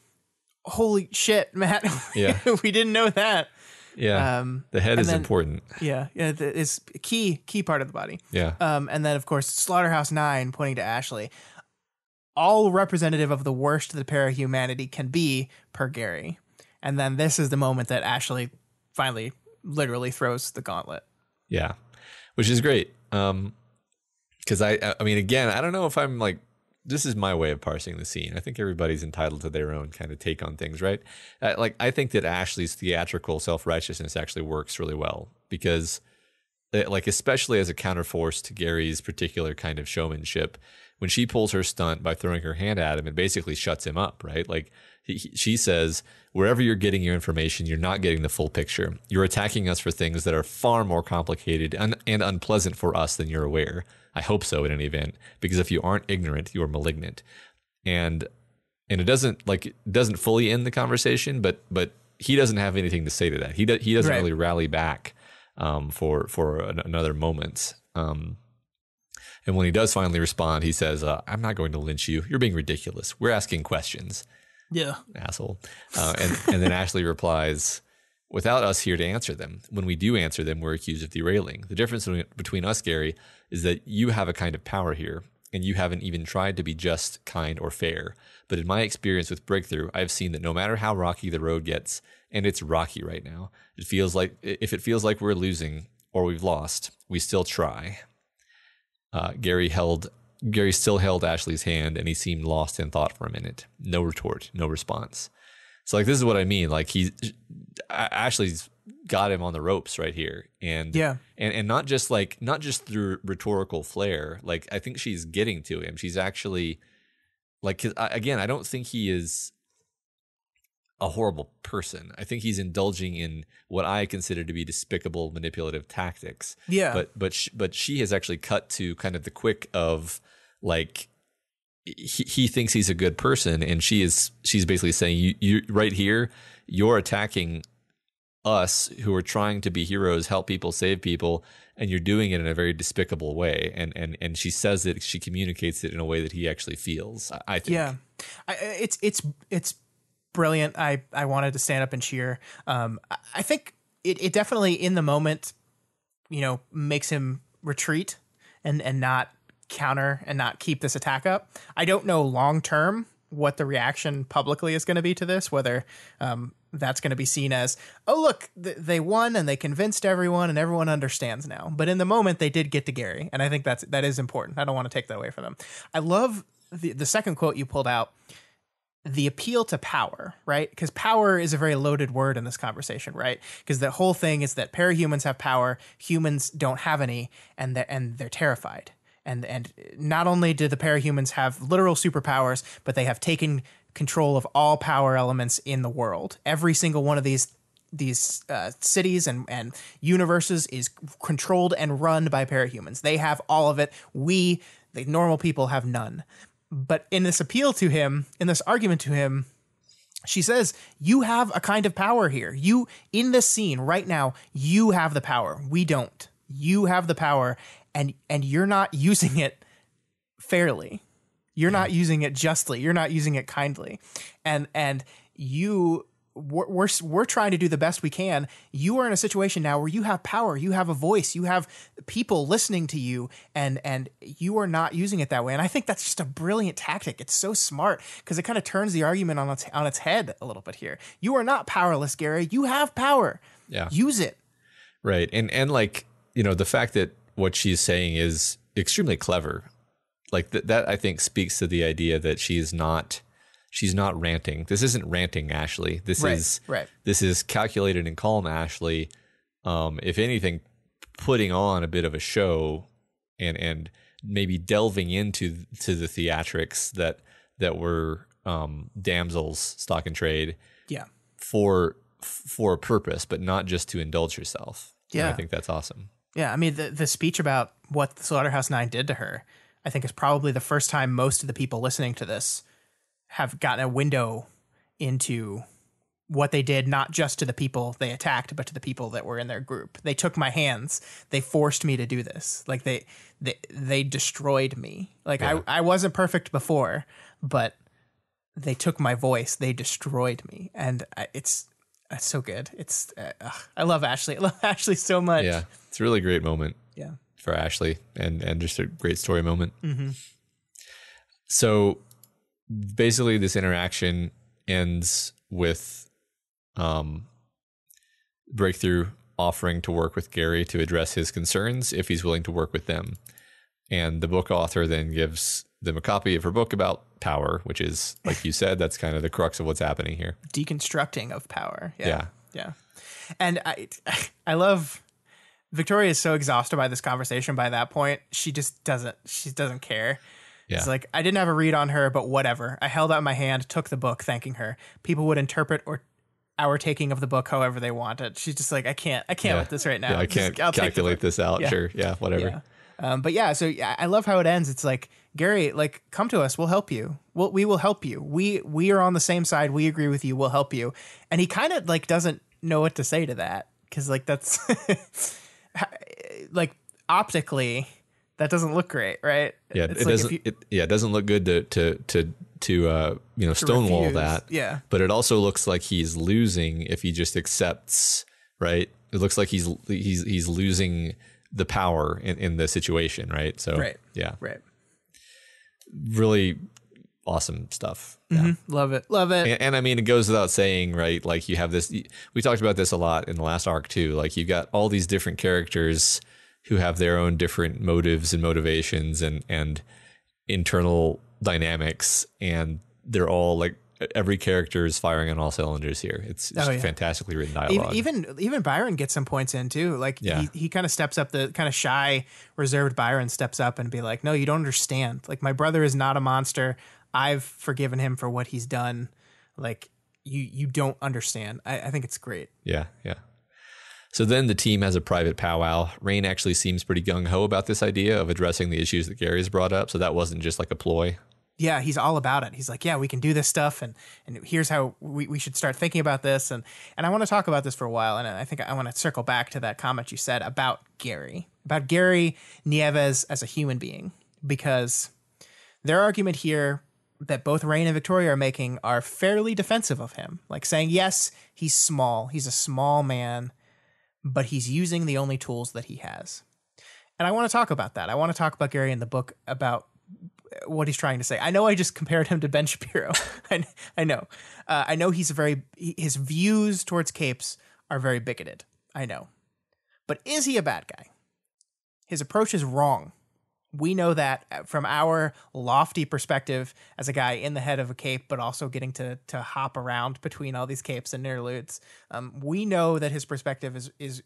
holy shit, Matt. Yeah. We didn't know that. Yeah. The head is important. Yeah. It's a key part of the body. Yeah. And then, of course, Slaughterhouse 9 pointing to Ashley. All representative of the worst that parahumanity can be per Gary. And then this is the moment that Ashley finally literally throws the gauntlet. Yeah. Which is great. Because I mean, again, I don't know if I'm like, this is my way of parsing the scene. I think everybody's entitled to their own kind of take on things, right? I think that Ashley's theatrical self-righteousness actually works really well because, especially as a counterforce to Gary's particular kind of showmanship, when she pulls her stunt by throwing her hand at him, it basically shuts him up, right? Like she says, wherever you're getting your information, you're not getting the full picture. You're attacking us for things that are far more complicated and unpleasant for us than you're aware. I hope so in any event, because if you aren't ignorant, you're malignant. And it doesn't fully end the conversation, but he doesn't have anything to say to that. He doesn't really rally back for another moment. And when he does finally respond, he says, "I'm not going to lynch you. You're being ridiculous. We're asking questions." Yeah, asshole. And then Ashley replies, "Without us here to answer them. When we do answer them, we're accused of derailing. The difference between us, Gary, is that you have a kind of power here, and you haven't even tried to be just, kind, or fair. But in my experience with Breakthrough, I've seen that no matter how rocky the road gets, and it's rocky right now, if it feels like we're losing or we've lost, we still try." Gary still held Ashley's hand, and he seemed lost in thought for a minute. No retort, no response. So this is what I mean. Ashley's got him on the ropes right here, and not just through rhetorical flair. I think she's getting to him. She's actually again, I don't think he is a horrible person. I think he's indulging in what I consider to be despicable manipulative tactics. Yeah. But she has actually cut to kind of the quick of he thinks he's a good person, and she's basically saying you right here, you're attacking us who are trying to be heroes, help people, save people, and you're doing it in a very despicable way. And she says it, she communicates it in a way that he actually feels. I think. Yeah, it's brilliant. I wanted to stand up and cheer. I think it definitely in the moment, makes him retreat and not counter and not keep this attack up. I don't know long term what the reaction publicly is going to be to this, whether that's going to be seen as, oh, look, they won and they convinced everyone and everyone understands now. But in the moment, they did get to Gary. And I think that is important. I don't want to take that away from them. I love the second quote you pulled out, the appeal to power, right? Because power is a very loaded word in this conversation, right? Because the whole thing is that parahumans have power, humans don't have any, and they're terrified. And not only do the parahumans have literal superpowers, but they have taken control of all power elements in the world. Every single one of these cities and universes is controlled and run by parahumans. They have all of it. We, the normal people, have none. But in this appeal to him, in this argument to him, she says, you have a kind of power here. You, in this scene right now, you have the power. We don't. You have the power, and you're not using it fairly. You're not using it justly. You're not using it kindly. And we're trying to do the best we can. You are in a situation now where you have power, you have a voice, you have people listening to you, and you are not using it that way. And I think that's just a brilliant tactic. It's so smart because it kind of turns the argument on its head a little bit here. You are not powerless, Gary. You have power. Yeah. Use it. Right. And the fact that what she's saying is extremely clever. That I think speaks to the idea that she's not ranting. This isn't ranting Ashley. This is calculated and calm Ashley. If anything, putting on a bit of a show and maybe delving into the theatrics that were damsels stock and trade. Yeah. For a purpose, but not just to indulge herself. Yeah. And I think that's awesome. Yeah. I mean, the speech about what the Slaughterhouse 9 did to her, I think is probably the first time most of the people listening to this have gotten a window into what they did, not just to the people they attacked, but to the people that were in their group. They took my hands. They forced me to do this. They destroyed me. I wasn't perfect before, but they took my voice. They destroyed me. And It's so good. It's I love Ashley. I love Ashley so much. Yeah, it's a really great moment. Yeah. For Ashley, and just a great story moment. Mm-hmm. So basically, this interaction ends with Breakthrough offering to work with Gary to address his concerns if he's willing to work with them. And the book author then gives them a copy of her book about power, which is, like you said, that's kind of the crux of what's happening here. Deconstructing of power. Yeah. And I love Victoria is so exhausted by this conversation by that point. She doesn't care. Yeah. It's like, I didn't have a read on her, but whatever. I held out my hand, took the book, thanking her. People would interpret our taking of the book however they wanted. She's just like, I can't with this right now. Yeah, I can't calculate this out. Yeah. Sure. Yeah, whatever. Yeah. But yeah, so I love how it ends. It's like, Gary, like, come to us. We'll help you. We will help you. We are on the same side. We agree with you. We'll help you. And he kind of like doesn't know what to say to that. Cause like, that's like optically that doesn't look great. Right. Yeah. It doesn't, it doesn't look good to stonewall refuse. That. Yeah. But it also looks like he's losing if he just accepts, right? It looks like he's losing the power in the situation, right? So right. Yeah. Right. Really awesome stuff. Yeah. Mm-hmm. Love it. And I mean, it goes without saying, right? Like you have this, we talked about this a lot in the last arc too. Like you've got all these different characters who have their own different motives and motivations and internal dynamics. And they're all like, every character is firing on all cylinders here. It's fantastically written dialogue. Even Byron gets some points in too. Like he kind of steps up, the kind of shy, reserved Byron steps up and be like, no, you don't understand. Like my brother is not a monster. I've forgiven him for what he's done. Like you don't understand. I think it's great. Yeah. Yeah. So then the team has a private powwow. Rain actually seems pretty gung-ho about this idea of addressing the issues that Gary's brought up. So that wasn't just like a ploy. Yeah, he's all about it. He's like, yeah, we can do this stuff, and here's how we should start thinking about this. And I want to talk about this for a while, and I think I want to circle back to that comment you said about Gary Nieves as a human being, because their argument here that both Rain and Victoria are making are fairly defensive of him, like saying, yes, he's small, he's a small man, but he's using the only tools that he has. And I want to talk about that. I want to talk about Gary in the book, about what he's trying to say. I know I just compared him to Ben Shapiro. I know. I know his views towards capes are very bigoted. I know. But is he a bad guy? His approach is wrong. We know that from our lofty perspective as a guy in the head of a cape, but also getting to hop around between all these capes and interludes. We know that his perspective is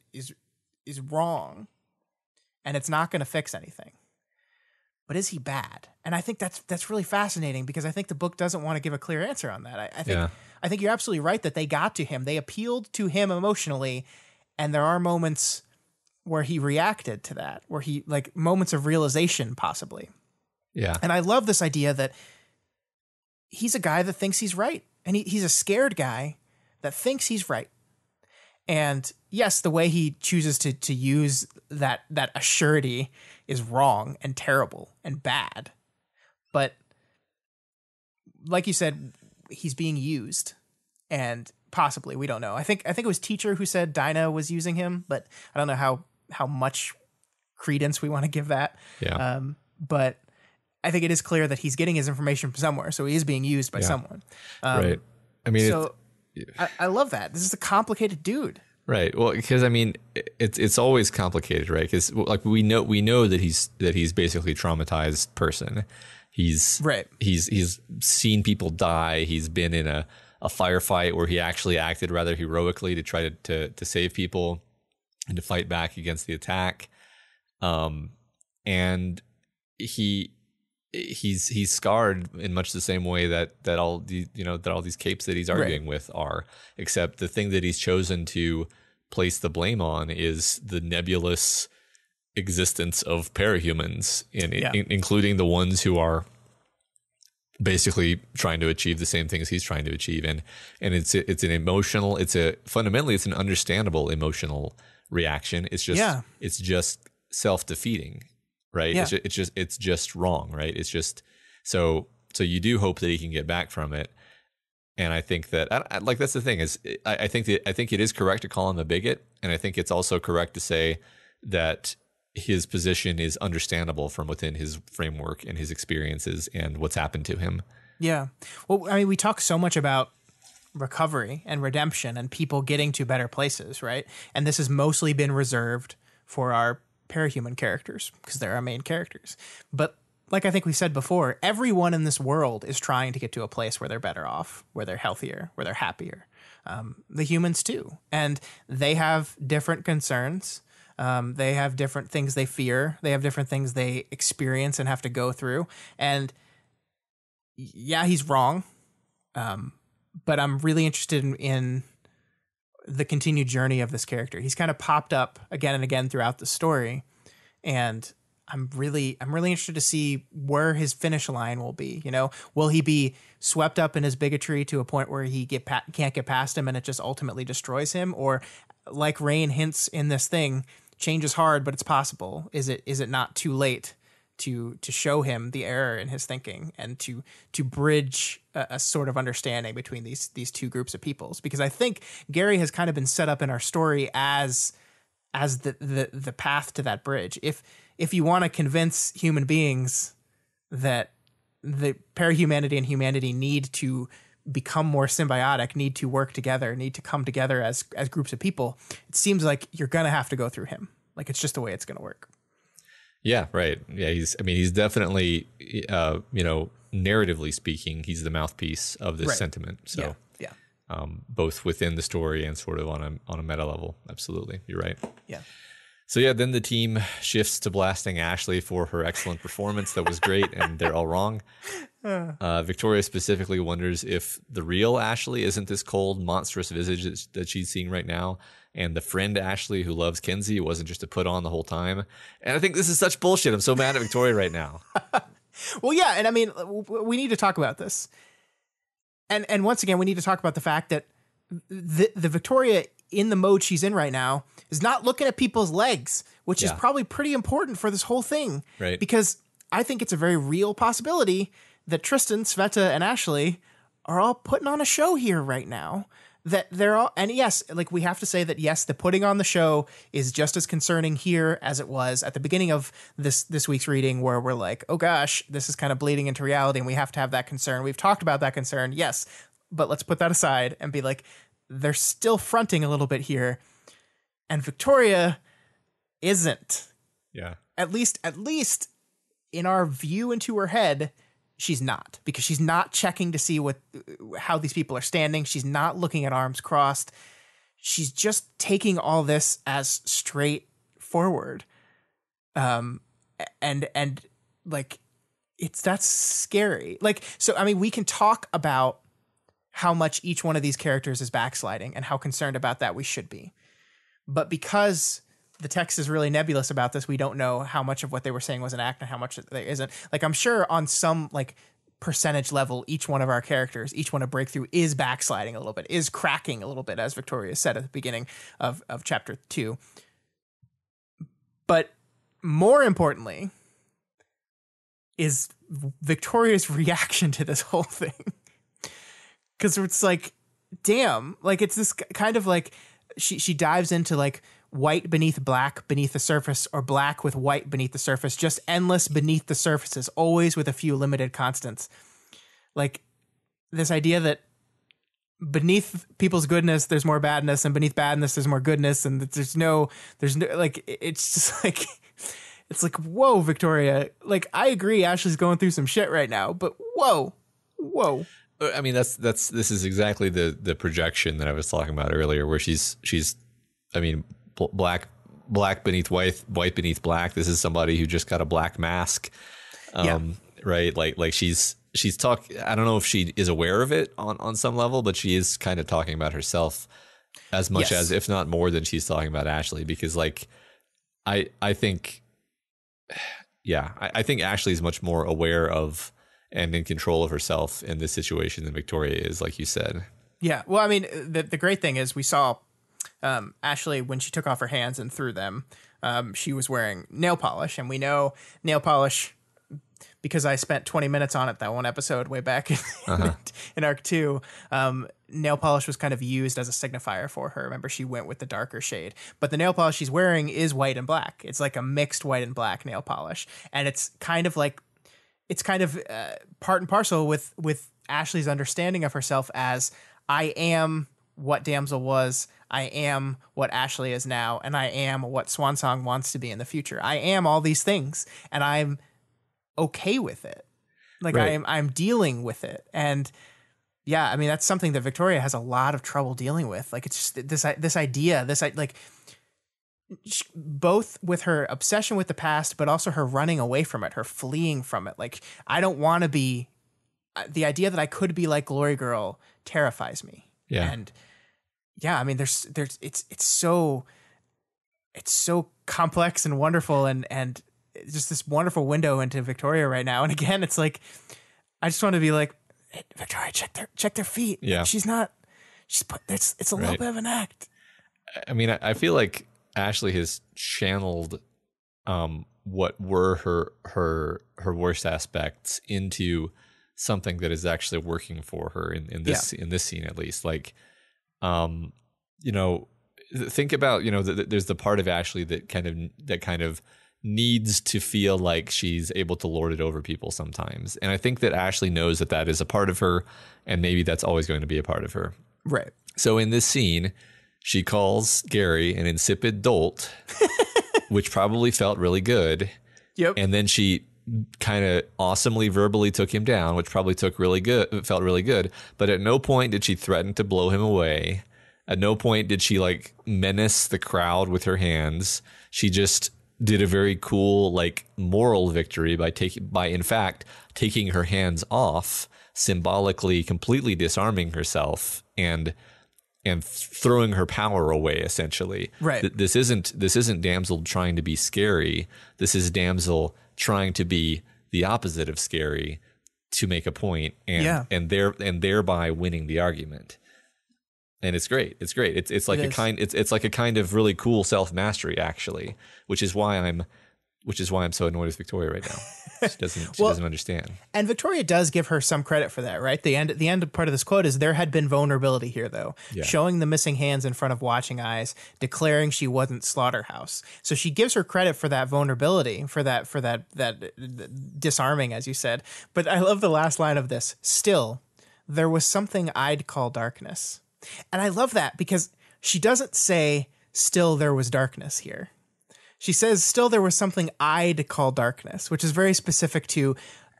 wrong, and it's not going to fix anything. But is he bad? And I think that's really fascinating, because I think the book doesn't want to give a clear answer on that. I think you're absolutely right that they got to him. They appealed to him emotionally, and there are moments where he reacted to that, where he, like, moments of realization possibly. Yeah. And I love this idea that he's a guy that thinks he's right, and he's a scared guy that thinks he's right. And yes, the way he chooses to use that assurity is wrong and terrible and bad. But like you said, he's being used, and possibly, we don't know. I think it was Teacher who said Dinah was using him, but I don't know how much credence we want to give that. Yeah. But I think it is clear that he's getting his information from somewhere, so he is being used by someone. Right. I mean, so I love that. This is a complicated dude. Right. Well, because I mean, it's always complicated, right? Because like we know that he's basically a traumatized person. He's seen people die. He's been in a firefight where he actually acted rather heroically to try to save people and to fight back against the attack. And he's scarred in much the same way that all these capes that he's arguing with are, except the thing that he's chosen to place the blame on is the nebulous existence of parahumans, including the ones who are basically trying to achieve the same things he's trying to achieve. And it's an emotional, fundamentally it's an understandable emotional reaction. It's just self-defeating. Right. Yeah. It's just wrong. Right. It's just so you do hope that he can get back from it. And I think that like that's the thing is I think it is correct to call him a bigot, and I think it's also correct to say that his position is understandable from within his framework and his experiences and what's happened to him. Yeah. Well, I mean, we talk so much about recovery and redemption and people getting to better places, right? And this has mostly been reserved for our parahuman characters because they're our main characters. But like I think we said before, everyone in this world is trying to get to a place where they're better off, where they're healthier, where they're happier. The humans too. And they have different concerns. They have different things they fear. They have different things they experience and have to go through. And yeah, he's wrong. But I'm really interested in the continued journey of this character. He's kind of popped up again and again throughout the story. And I'm really interested to see where his finish line will be. You know, will he be swept up in his bigotry to a point where he can't get past him and it just ultimately destroys him? Or like Rain hints in this thing, change is hard, but it's possible. Is it not too late to show him the error in his thinking and to bridge a sort of understanding between these two groups of peoples? Because I think Gary has kind of been set up in our story as the path to that bridge. If you want to convince human beings that the parahumanity and humanity need to become more symbiotic, need to work together, need to come together as groups of people, it seems like you're going to have to go through him. Like it's just the way it's going to work. Yeah, right. Yeah, he's definitely, narratively speaking, he's the mouthpiece of this sentiment. So, yeah. Both within the story and sort of on a meta level. Absolutely. You're right. Yeah. So yeah, then the team shifts to blasting Ashley for her excellent performance. That was great, and they're all wrong. Victoria specifically wonders if the real Ashley isn't this cold, monstrous visage that she's seeing right now, and the friend Ashley who loves Kenzie wasn't just a put on the whole time. And I think this is such bullshit. I'm so mad at Victoria right now. Well, yeah, and I mean, we need to talk about this. And once again, we need to talk about the fact that the Victoria in the mode she's in right now is not looking at people's legs, which is probably pretty important for this whole thing. Right. Because I think it's a very real possibility that Tristan, Sveta, and Ashley are all putting on a show here right now. That they're all, and yes, like we have to say that yes, the putting on the show is just as concerning here as it was at the beginning of this week's reading, where we're like, oh gosh, this is kind of bleeding into reality, and we have to have that concern. We've talked about that concern, yes, but let's put that aside and be like, they're still fronting a little bit here, and Victoria isn't. Yeah. At least in our view into her head, she's not, because she's not checking to see how these people are standing. She's not looking at arms crossed. She's just taking all this as straightforward. And like, that's scary. Like, so, I mean, we can talk about how much each one of these characters is backsliding and how concerned about that we should be. But because the text is really nebulous about this, we don't know how much of what they were saying was an act and how much there isn't. Like, I'm sure on some like percentage level, each one of our characters, each one of Breakthrough is backsliding a little bit, is cracking a little bit, as Victoria said at the beginning of chapter 2. But more importantly is Victoria's reaction to this whole thing. Because it's like, damn, like it's this kind of like she dives into like white beneath the surface, or black with white beneath the surface, just endless beneath the surfaces, always with a few limited constants. Like this idea that beneath people's goodness, there's more badness, and beneath badness, there's more goodness. And there's no, like, it's just like, it's like, whoa, Victoria. Like, I agree, Ashley's going through some shit right now, but whoa. I mean, this is exactly the projection that I was talking about earlier, where she's, I mean, black beneath white beneath black. This is somebody who just got a black mask, right? Like she's I don't know if she is aware of it on some level, but she is kind of talking about herself as much as, if not more than, she's talking about Ashley. Because like, I think Ashley's much more aware of and in control of herself in this situation than Victoria is, like you said. Yeah. Well, I mean, the great thing is we saw Ashley, when she took off her hands and threw them, she was wearing nail polish, and we know nail polish because I spent 20 minutes on it that one episode way back in Arc 2. Nail polish was kind of used as a signifier for her. Remember, she went with the darker shade. But the nail polish she's wearing is white and black. It's like a mixed white and black nail polish. And it's kind of part and parcel with Ashley's understanding of herself as, I am what Damsel was, I am what Ashley is now, and I am what Swansong wants to be in the future. I am all these things, and I'm okay with it. Like, right. I'm dealing with it. And yeah, I mean, that's something that Victoria has a lot of trouble dealing with. Like, it's just this idea, like, both with her obsession with the past, but also her running away from it, her fleeing from it. Like, I don't want to be, the idea that I could be like Glory Girl terrifies me. Yeah. And yeah, I mean, it's so complex and wonderful, and just this wonderful window into Victoria right now. And again, it's like, I just want to be like, hey, Victoria, check their feet. Yeah. It's a little bit of an act. I mean, I feel like Ashley has channeled what were her worst aspects into something that is actually working for her in this scene, at least. Like, think about, there's the part of Ashley that kind of needs to feel like she's able to lord it over people sometimes. And I think that Ashley knows that is a part of her, and maybe that's always going to be a part of her. Right. So in this scene, she calls Gary an insipid dolt, which probably felt really good. Yep. And then she kind of awesomely verbally took him down, which probably felt really good. But at no point did she threaten to blow him away. At no point did she like menace the crowd with her hands. She just did a very cool, like, moral victory by in fact taking her hands off, symbolically completely disarming herself and throwing her power away, essentially. Right. This isn't Damsel trying to be scary. This is Damsel trying to be the opposite of scary to make a point, and thereby winning the argument. And it's great. It's great. It's like it's like a kind of really cool self-mastery, actually, which is why I'm so annoyed with Victoria right now. She doesn't understand. And Victoria does give her some credit for that, right? The end part of this quote is, there had been vulnerability here, though, showing the missing hands in front of watching eyes, declaring she wasn't Slaughterhouse. So she gives her credit for that vulnerability, for that disarming, as you said. But I love the last line of this. Still, there was something I'd call darkness. And I love that, because she doesn't say, still there was darkness here. She says, still there was something I'd call darkness, which is very specific to,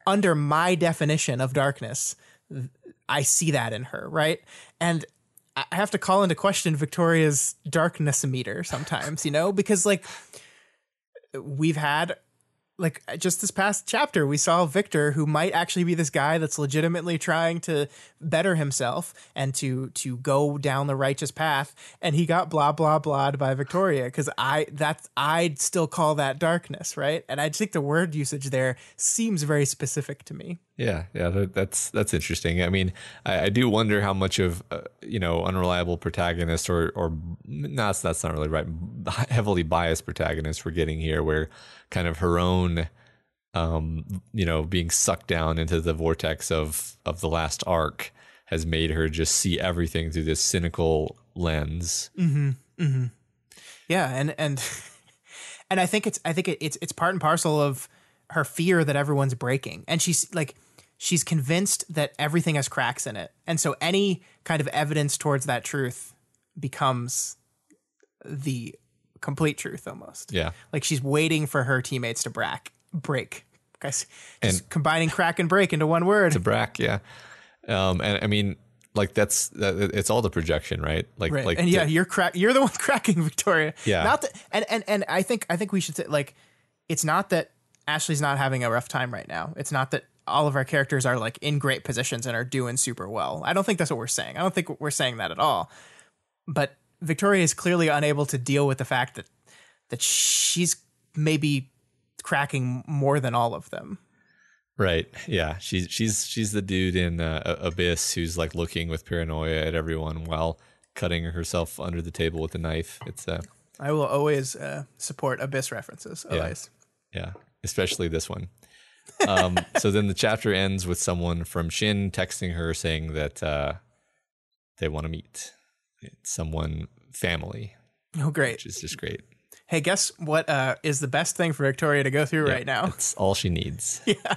under my definition of darkness, I see that in her, right? And I have to call into question Victoria's darkness meter sometimes, because, like, we've had, like, just this past chapter, we saw Victor, who might actually be this guy that's legitimately trying to better himself and to go down the righteous path, and he got blah blah blah'd by Victoria, because I'd still call that darkness, right? And I think the word usage there seems very specific to me. Yeah, that's interesting. I mean, I do wonder how much of unreliable protagonist or that's not really right, heavily biased protagonist we're getting here, where kind of her own being sucked down into the vortex of the last arc has made her just see everything through this cynical lens. Mm-hmm. Mm-hmm. Yeah, and I think it's part and parcel of her fear that everyone's breaking, and she's convinced that everything has cracks in it. And so any kind of evidence towards that truth becomes the complete truth almost. Yeah. Like, she's waiting for her teammates to break. Guys, just combining crack and break into one word. To brack, yeah. And I mean, like, it's all the projection, right? Like, right. And you're the one cracking, Victoria. Yeah. Not that, and I think we should say, like, it's not that Ashley's not having a rough time right now. It's not that all of our characters are, like, in great positions and are doing super well. I don't think that's what we're saying. I don't think we're saying that at all. But Victoria is clearly unable to deal with the fact that she's maybe cracking more than all of them. Right. Yeah. She's the dude in Abyss who's, like, looking with paranoia at everyone while cutting herself under the table with a knife. It's I will always support Abyss references. Always. Yeah. Especially this one. So then the chapter ends with someone from Shin texting her saying that they want to meet. It's someone family. Oh, great. Which is just great. Hey, guess what is the best thing for Victoria to go through right now? That's all she needs. Yeah.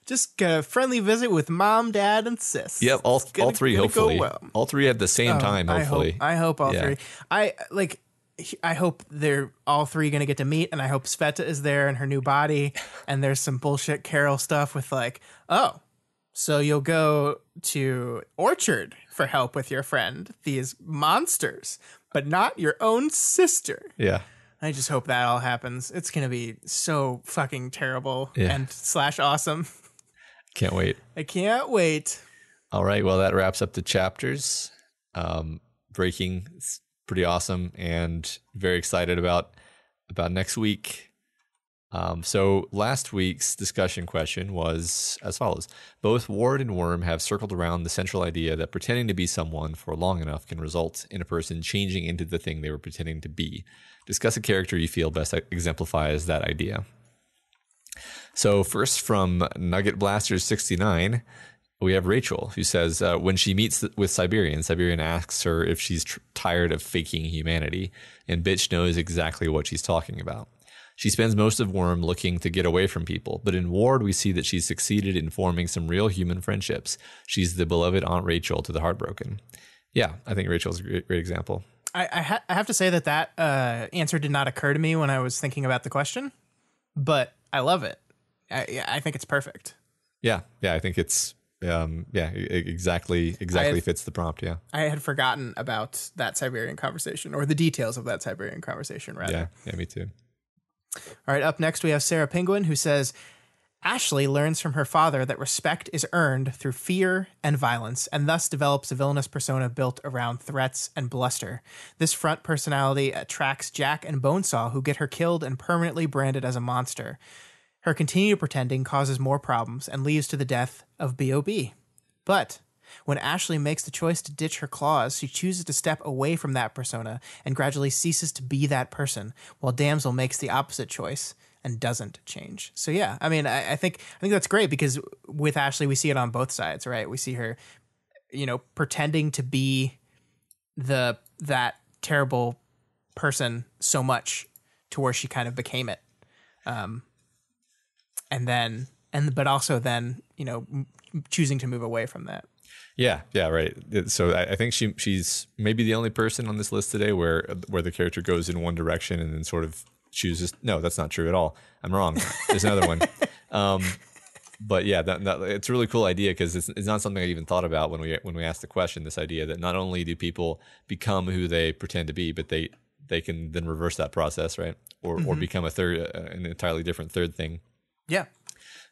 Just a friendly visit with mom, dad, and sis. Yep, all three, hopefully. Well. All three at the same time, hopefully. I hope all three. I hope they're all three going to get to meet, and I hope Sveta is there in her new body, and there's some bullshit Carol stuff with like, oh, so you'll go to Orchard for help with your friend, these monsters, but not your own sister. Yeah. I just hope that all happens. It's going to be so fucking terrible and / awesome. Can't wait. I can't wait. All right. Well, that wraps up the chapters. Breaking. It's pretty awesome and very excited about next week. So last week's discussion question was as follows. Both Ward and Worm have circled around the central idea that pretending to be someone for long enough can result in a person changing into the thing they were pretending to be. Discuss a character you feel best exemplifies that idea. So first from Nugget Blasters 69, we have Rachel, who says when she meets with Siberian asks her if she's tired of faking humanity, and Bitch knows exactly what she's talking about. She spends most of Worm looking to get away from people, but in Ward we see that she's succeeded in forming some real human friendships. She's the beloved Aunt Rachel to the heartbroken. Yeah, I think Rachel's a great example. I have to say that answer did not occur to me when I was thinking about the question, but I love it. I think it's perfect. Yeah, I think it's exactly fits the prompt. Yeah, I had forgotten about that Siberian conversation, or the details of that Siberian conversation, rather. Yeah, me too. All right, up next we have Sarah Penguin, who says Ashley learns from her father that respect is earned through fear and violence, and thus develops a villainous persona built around threats and bluster. This front personality attracts Jack and Bonesaw, who get her killed and permanently branded as a monster. Her continued pretending causes more problems and leads to the death of B.O.B. But when Ashley makes the choice to ditch her claws, she chooses to step away from that persona and gradually ceases to be that person, while Damsel makes the opposite choice and doesn't change. So yeah, I mean, I think that's great, because with Ashley, we see it on both sides, right? We see her, pretending to be that terrible person so much to where she kind of became it. But also then, choosing to move away from that. Yeah, right. So I think she's maybe the only person on this list today where the character goes in one direction and then sort of chooses. No, that's not true at all. I'm wrong. There's another one. But yeah, that it's a really cool idea, because it's not something I even thought about when we asked the question. This idea that not only do people become who they pretend to be, but they can then reverse that process, right? Or become an entirely different third thing. Yeah.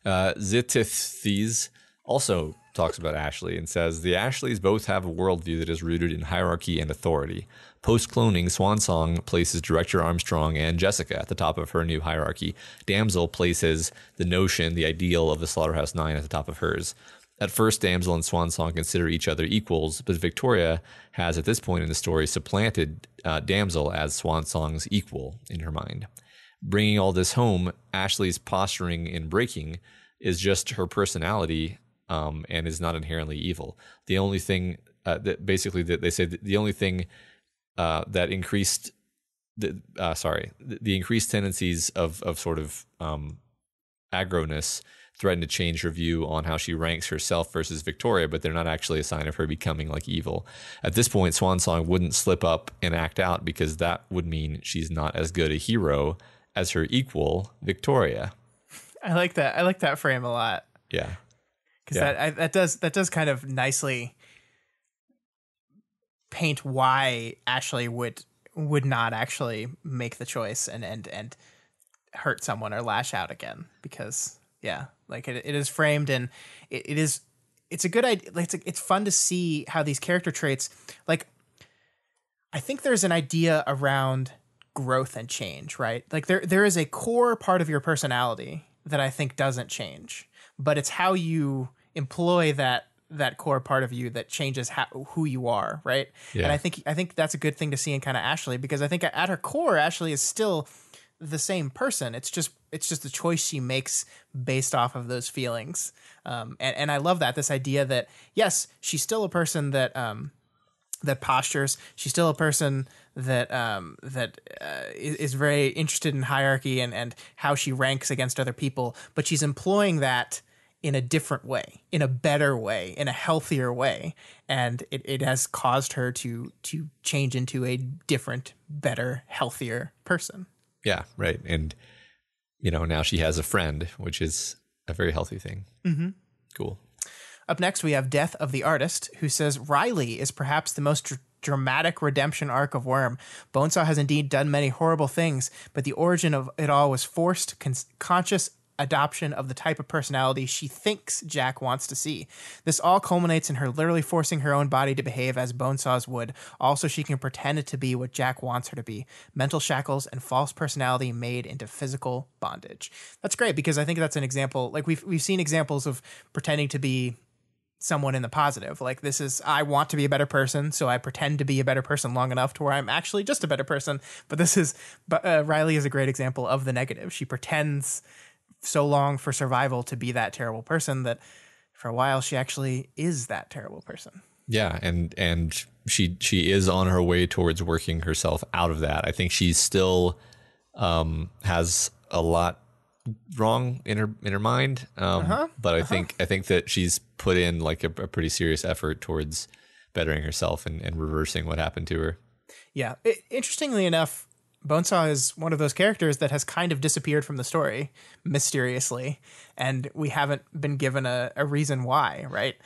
Zitithes also talks about Ashley and says, the Ashleys both have a worldview that is rooted in hierarchy and authority. Post-cloning, Swansong places Director Armstrong and Jessica at the top of her new hierarchy. Damsel places the ideal of the Slaughterhouse 9 at the top of hers. At first, Damsel and Swansong consider each other equals, but Victoria has, at this point in the story, supplanted Damsel as Swansong's equal in her mind. Bringing all this home, Ashley's posturing in breaking is just her personality, and is not inherently evil. The only thing that they say the only thing that increased the increased tendencies of sort of aggroness threaten to change her view on how she ranks herself versus Victoria, but they're not actually a sign of her becoming like evil. At this point, Swansong wouldn't slip up and act out, because that would mean she's not as good a hero as her equal, Victoria. I like that. I like that frame a lot. Yeah. Because that does kind of nicely paint why Ashley would not actually make the choice and hurt someone or lash out again. Because like it is framed, and it's a good idea. It's fun to see how these character traits, like, I think there's an idea around growth and change, right? Like there is a core part of your personality that I think doesn't change, but it's how you employ that core part of you that changes who you are, right? Yeah. And I think that's a good thing to see in kind of Ashley, because I think at her core, Ashley is still the same person. It's just the choice she makes based off of those feelings. And I love this idea that, yes, she's still a person that postures. She's still a person that is very interested in hierarchy and how she ranks against other people, but she's employing that in a different way, in a better way, in a healthier way. And it has caused her to change into a different, better, healthier person. Yeah, right. And, now she has a friend, which is a very healthy thing. Mm-hmm. Cool. Up next, we have Death of the Artist, who says Riley is perhaps the most dramatic redemption arc of Worm. Bonesaw has indeed done many horrible things, but the origin of it all was forced, conscious adoption of the type of personality she thinks Jack wants to see. This all culminates in her literally forcing her own body to behave as Bonesaw's would. Also, she can pretend to be what Jack wants her to be. Mental shackles and false personality made into physical bondage. That's great, because I think that's an example. Like we've seen examples of pretending to be someone in the positive. Like, this is, I want to be a better person, so I pretend to be a better person long enough to where I'm actually just a better person. But Riley is a great example of the negative. She pretends so long for survival to be that terrible person that for a while she actually is that terrible person. Yeah, and she is on her way towards working herself out of that. I think she still has a lot wrong in her mind, but I think that she's put in like a pretty serious effort towards bettering herself and reversing what happened to her. Yeah, interestingly enough, Bonesaw is one of those characters that has kind of disappeared from the story mysteriously, and we haven't been given a reason why, right?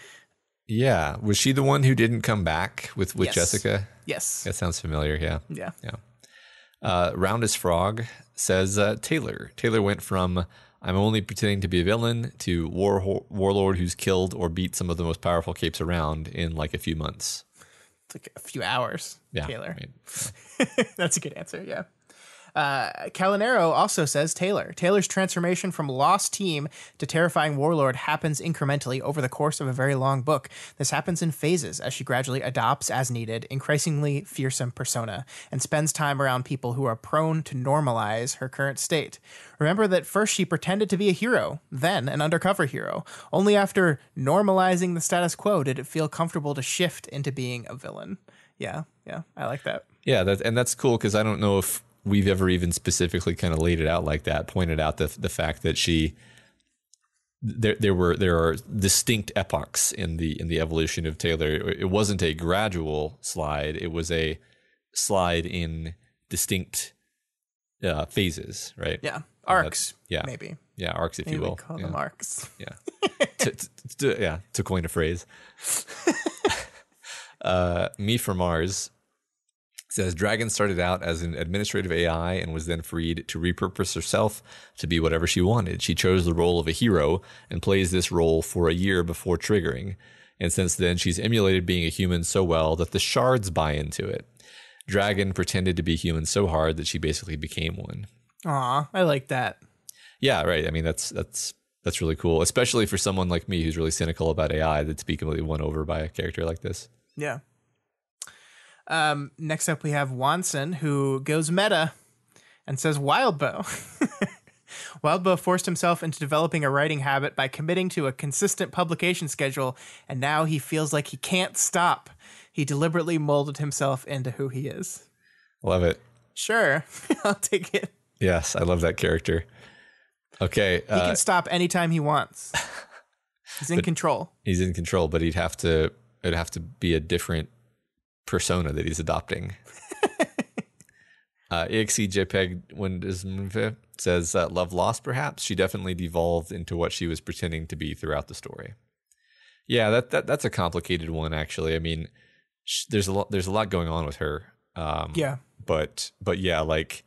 Yeah. Was she the one who didn't come back with Yes. Jessica? Yes. That sounds familiar, yeah. Yeah. Roundest Frog says Taylor. Taylor went from I'm only pretending to be a villain to warlord who's killed or beat some of the most powerful capes around in like a few months. It's like a few hours, Yeah, Taylor. right. That's a good answer, yeah. Calinero also says Taylor's transformation from lost team to terrifying warlord happens incrementally over the course of a very long book. This happens in phases as she gradually adopts as needed increasingly fearsome persona and spends time around people who are prone to normalize her current state. Remember that first she pretended to be a hero, then an undercover hero. Only after normalizing the status quo did it feel comfortable to shift into being a villain. Yeah, I like that. Yeah, that's cool, because I don't know if we've ever even specifically kind of laid it out like that, pointed out the fact that there are distinct epochs in the evolution of Taylor. It wasn't a gradual slide; it was a slide in distinct phases, right? Yeah, arcs. Yeah, maybe. Yeah, arcs, if you will. Call them arcs. Yeah, to coin a phrase. Me from Mars says Dragon started out as an administrative AI and was then freed to repurpose herself to be whatever she wanted. She chose the role of a hero and plays this role for a year before triggering. And since then, she's emulated being a human so well that the shards buy into it. Dragon pretended to be human so hard that she basically became one. Aw, I like that. Yeah, right. I mean, that's really cool, especially for someone like me who's really cynical about AI that's be completely won over by a character like this. Yeah. Next up, we have Wanson, who goes meta and says Wildbow. Wildbow forced himself into developing a writing habit by committing to a consistent publication schedule, and now he feels like he can't stop. He deliberately molded himself into who he is. Love it. Sure, I'll take it. Yes, I love that character. Okay. He can stop anytime he wants. He's in control. He's in control, but it'd have to be a different persona that he's adopting. EXE says love lost, perhaps. She definitely devolved into what she was pretending to be throughout the story. Yeah, that's a complicated one, actually. I mean, there's a lot going on with her. But yeah, like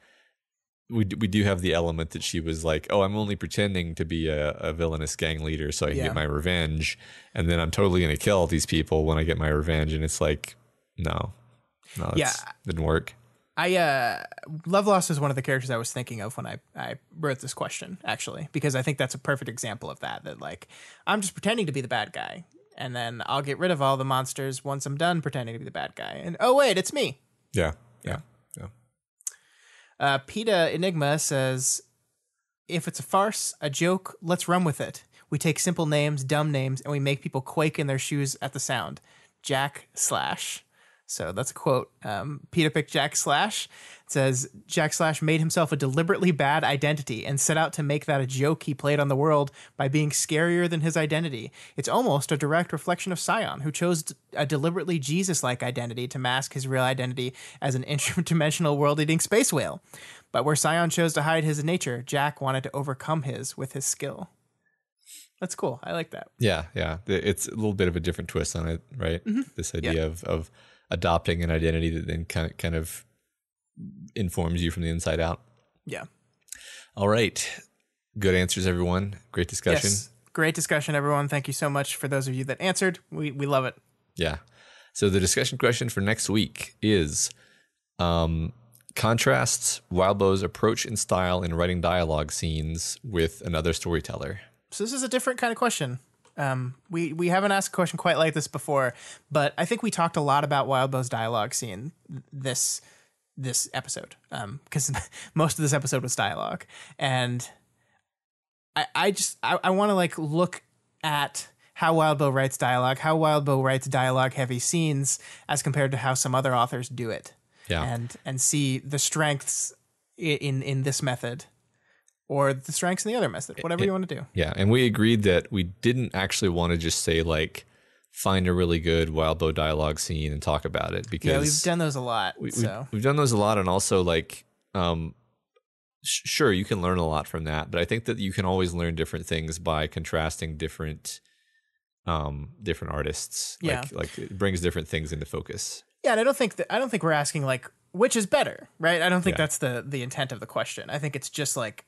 we do have the element that she was like, oh, I'm only pretending to be a villainous gang leader so I can get my revenge, and then I'm totally gonna kill all these people when I get my revenge. And it's like, no, didn't work. Love Lost is one of the characters I was thinking of when I wrote this question, actually, because I think that's a perfect example of that like, I'm just pretending to be the bad guy, and then I'll get rid of all the monsters once I'm done pretending to be the bad guy. And oh, wait, it's me. Yeah. PETA Enigma says, if it's a farce, a joke, let's run with it. We take simple names, dumb names, and we make people quake in their shoes at the sound. Jack Slash. So that's a quote. PETA picked Jack Slash. It says, Jack Slash made himself a deliberately bad identity and set out to make that a joke he played on the world by being scarier than his identity. It's almost a direct reflection of Scion, who chose a deliberately Jesus-like identity to mask his real identity as an interdimensional world-eating space whale. But where Scion chose to hide his nature, Jack wanted to overcome his with his skill. That's cool. I like that. Yeah. It's a little bit of a different twist on it, right? Mm-hmm. This idea of adopting an identity that then kind of informs you from the inside out. Yeah. All right. Good answers, everyone. Great discussion. Yes. Great discussion, everyone. Thank you so much for those of you that answered. We love it. Yeah. So the discussion question for next week is contrasts Wildbow's approach and style in writing dialogue scenes with another storyteller. So this is a different kind of question. We haven't asked a question quite like this before, but I think we talked a lot about Wildbow's dialogue scene this episode, because most of this episode was dialogue, and I want to like look at how Wildbow writes dialogue, how Wildbow writes dialogue heavy scenes as compared to how some other authors do it, and see the strengths in this method. Or the strengths in the other method, whatever you want to do. Yeah, and we agreed that we didn't actually want to just say, like, find a really good Wildbow dialogue scene and talk about it. Because we've done those a lot. We've done those a lot, and also, like, sure, you can learn a lot from that, but I think that you can always learn different things by contrasting different artists. Yeah. Like it brings different things into focus. Yeah, and I don't think we're asking, like, which is better, right? I don't think that's the intent of the question. I think it's just like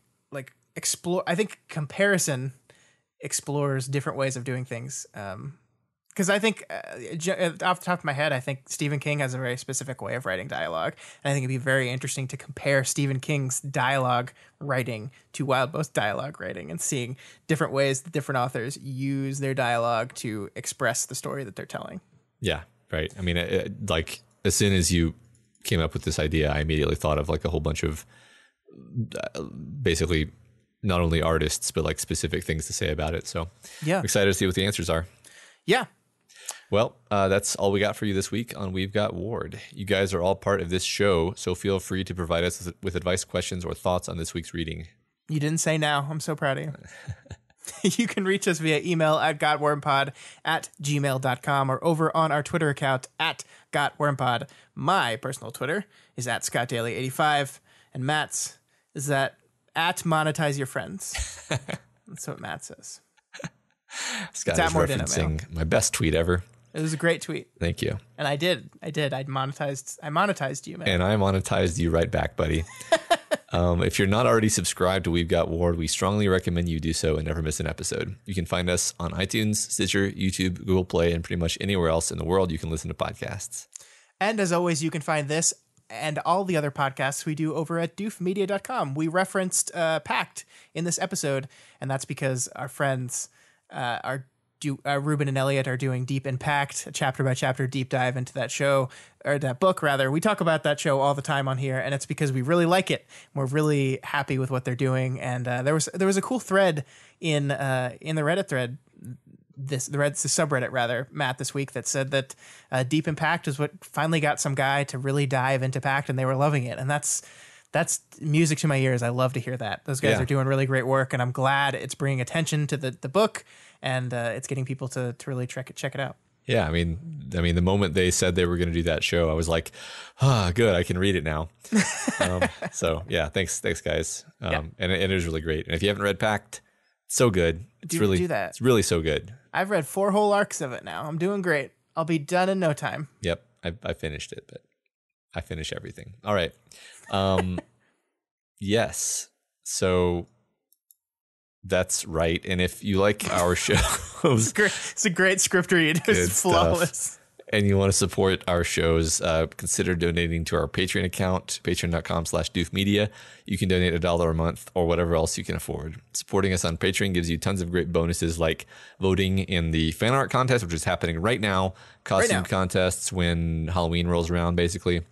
explore. I think comparison explores different ways of doing things. Because I think off the top of my head, I think Stephen King has a very specific way of writing dialogue, and I think it'd be very interesting to compare Stephen King's dialogue writing to Wildbow's dialogue writing, and seeing different ways that different authors use their dialogue to express the story that they're telling. Yeah, right. I mean, like as soon as you came up with this idea, I immediately thought of like a whole bunch of basically not only artists but like specific things to say about it. So yeah, I'm excited to see what the answers are. Yeah. Well, that's all we got for you this week on We've Got Ward. You guys are all part of this show, so feel free to provide us with advice, questions, or thoughts on this week's reading. You didn't say now. I'm so proud of you. You can reach us via email at gotwormpod@gmail.com or over on our Twitter account at gotwormpod. My personal Twitter is at scottdaily85, and Matt's is that at monetize your friends. That's what Matt says. Scott is referencing my best tweet ever. It was a great tweet. Thank you. And I did. I monetized you, man. And I monetized you right back, buddy. If you're not already subscribed to We've Got Ward, we strongly recommend you do so and never miss an episode. You can find us on iTunes, Stitcher, YouTube, Google Play, and pretty much anywhere else in the world you can listen to podcasts. And as always, you can find this and all the other podcasts we do over at doofmedia.com. We referenced Pact in this episode, and that's because our friends Ruben and Elliot are doing Deep Impact, a chapter by chapter deep dive into that show, or that book rather. We talk about that show all the time on here, and it's because we really like it. We're really happy with what they're doing, and there was a cool thread in the Reddit thread, the subreddit rather, Matt, this week, that said that Deep Impact is what finally got some guy to really dive into Pact, and they were loving it, and that's music to my ears. I love to hear that. Those guys are doing really great work, and I'm glad it's bringing attention to the book, and it's getting people to really check it out. Yeah, I mean, the moment they said they were going to do that show, I was like, good, I can read it now. So yeah, thanks guys. And it is really great. And if you haven't read Pact, it's so good. It's really so good. I've read 4 whole arcs of it now. I'm doing great. I'll be done in no time. Yep, I finished it, but I finish everything. All right. Yes. So that's right. And if you like our shows, it's a great script read. It's flawless. Stuff. And you want to support our shows, consider donating to our Patreon account, patreon.com/doofmedia. You can donate $1 a month or whatever else you can afford. Supporting us on Patreon gives you tons of great bonuses, like voting in the fan art contest, which is happening right now, costume contests when Halloween rolls around, basically.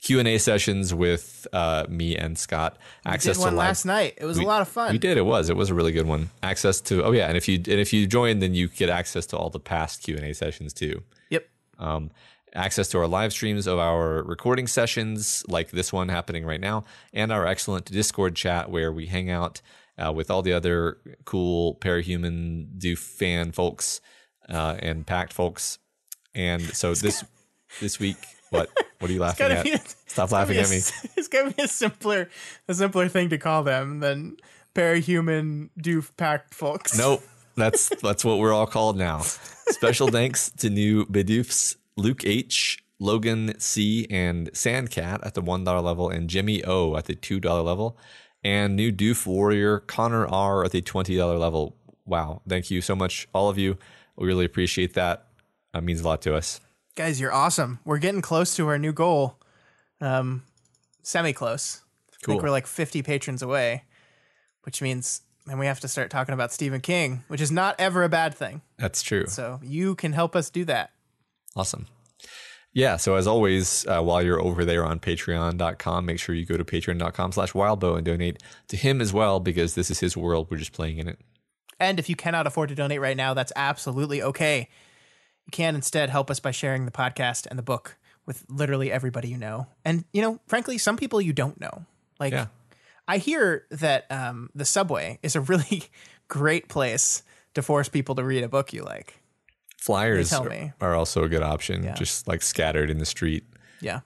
Q&A sessions with me and Scott. Access did one to live, last night. It was a lot of fun. We did. It was a really good one. Access to and if you join, then you get access to all the past Q&A sessions too. Yep. Access to our live streams of our recording sessions, like this one happening right now, and our excellent Discord chat where we hang out with all the other cool Parahuman Doof fan folks and Pact folks. And so this week, what are you laughing at? Stop laughing at me. It's gonna be a simpler thing to call them than Parahuman Doof Pact folks. Nope, that's what we're all called now. Special thanks to new Bidoofs, Luke H, Logan C, and Sandcat at the $1 level, and Jimmy O at the $2 level, and new Doof Warrior Connor R at the $20 level. Wow, thank you so much, all of you. We really appreciate that. That means a lot to us. Guys, you're awesome. We're getting close to our new goal. Semi-close. Cool. I think we're like 50 patrons away, which means then we have to start talking about Stephen King, which is not ever a bad thing. That's true. So you can help us do that. Awesome. Yeah, so as always, while you're over there on patreon.com, make sure you go to patreon.com/wildbow and donate to him as well, because this is his world. We're just playing in it. And if you cannot afford to donate right now, that's absolutely okay. You can instead help us by sharing the podcast and the book with literally everybody you know. And, frankly, some people you don't know. I hear that the subway is a really great place to force people to read a book you like. Flyers are also a good option, just like scattered in the street. Yeah.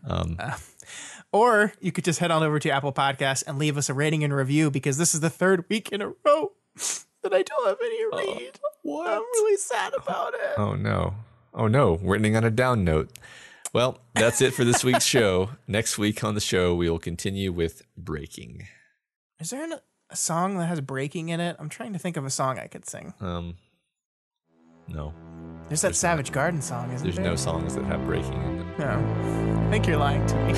Or you could just head on over to Apple Podcasts and leave us a rating and review, because this is the third week in a row that I don't have any read. What? I'm really sad about it. Oh, no. We're ending on a down note. Well, that's it for this week's show. Next week on the show, we will continue with breaking. Is there a song that has breaking in it? I'm trying to think of a song I could sing. No. There's that Savage Garden song, isn't there? There's no songs that have breaking in them. No. I think you're lying to me.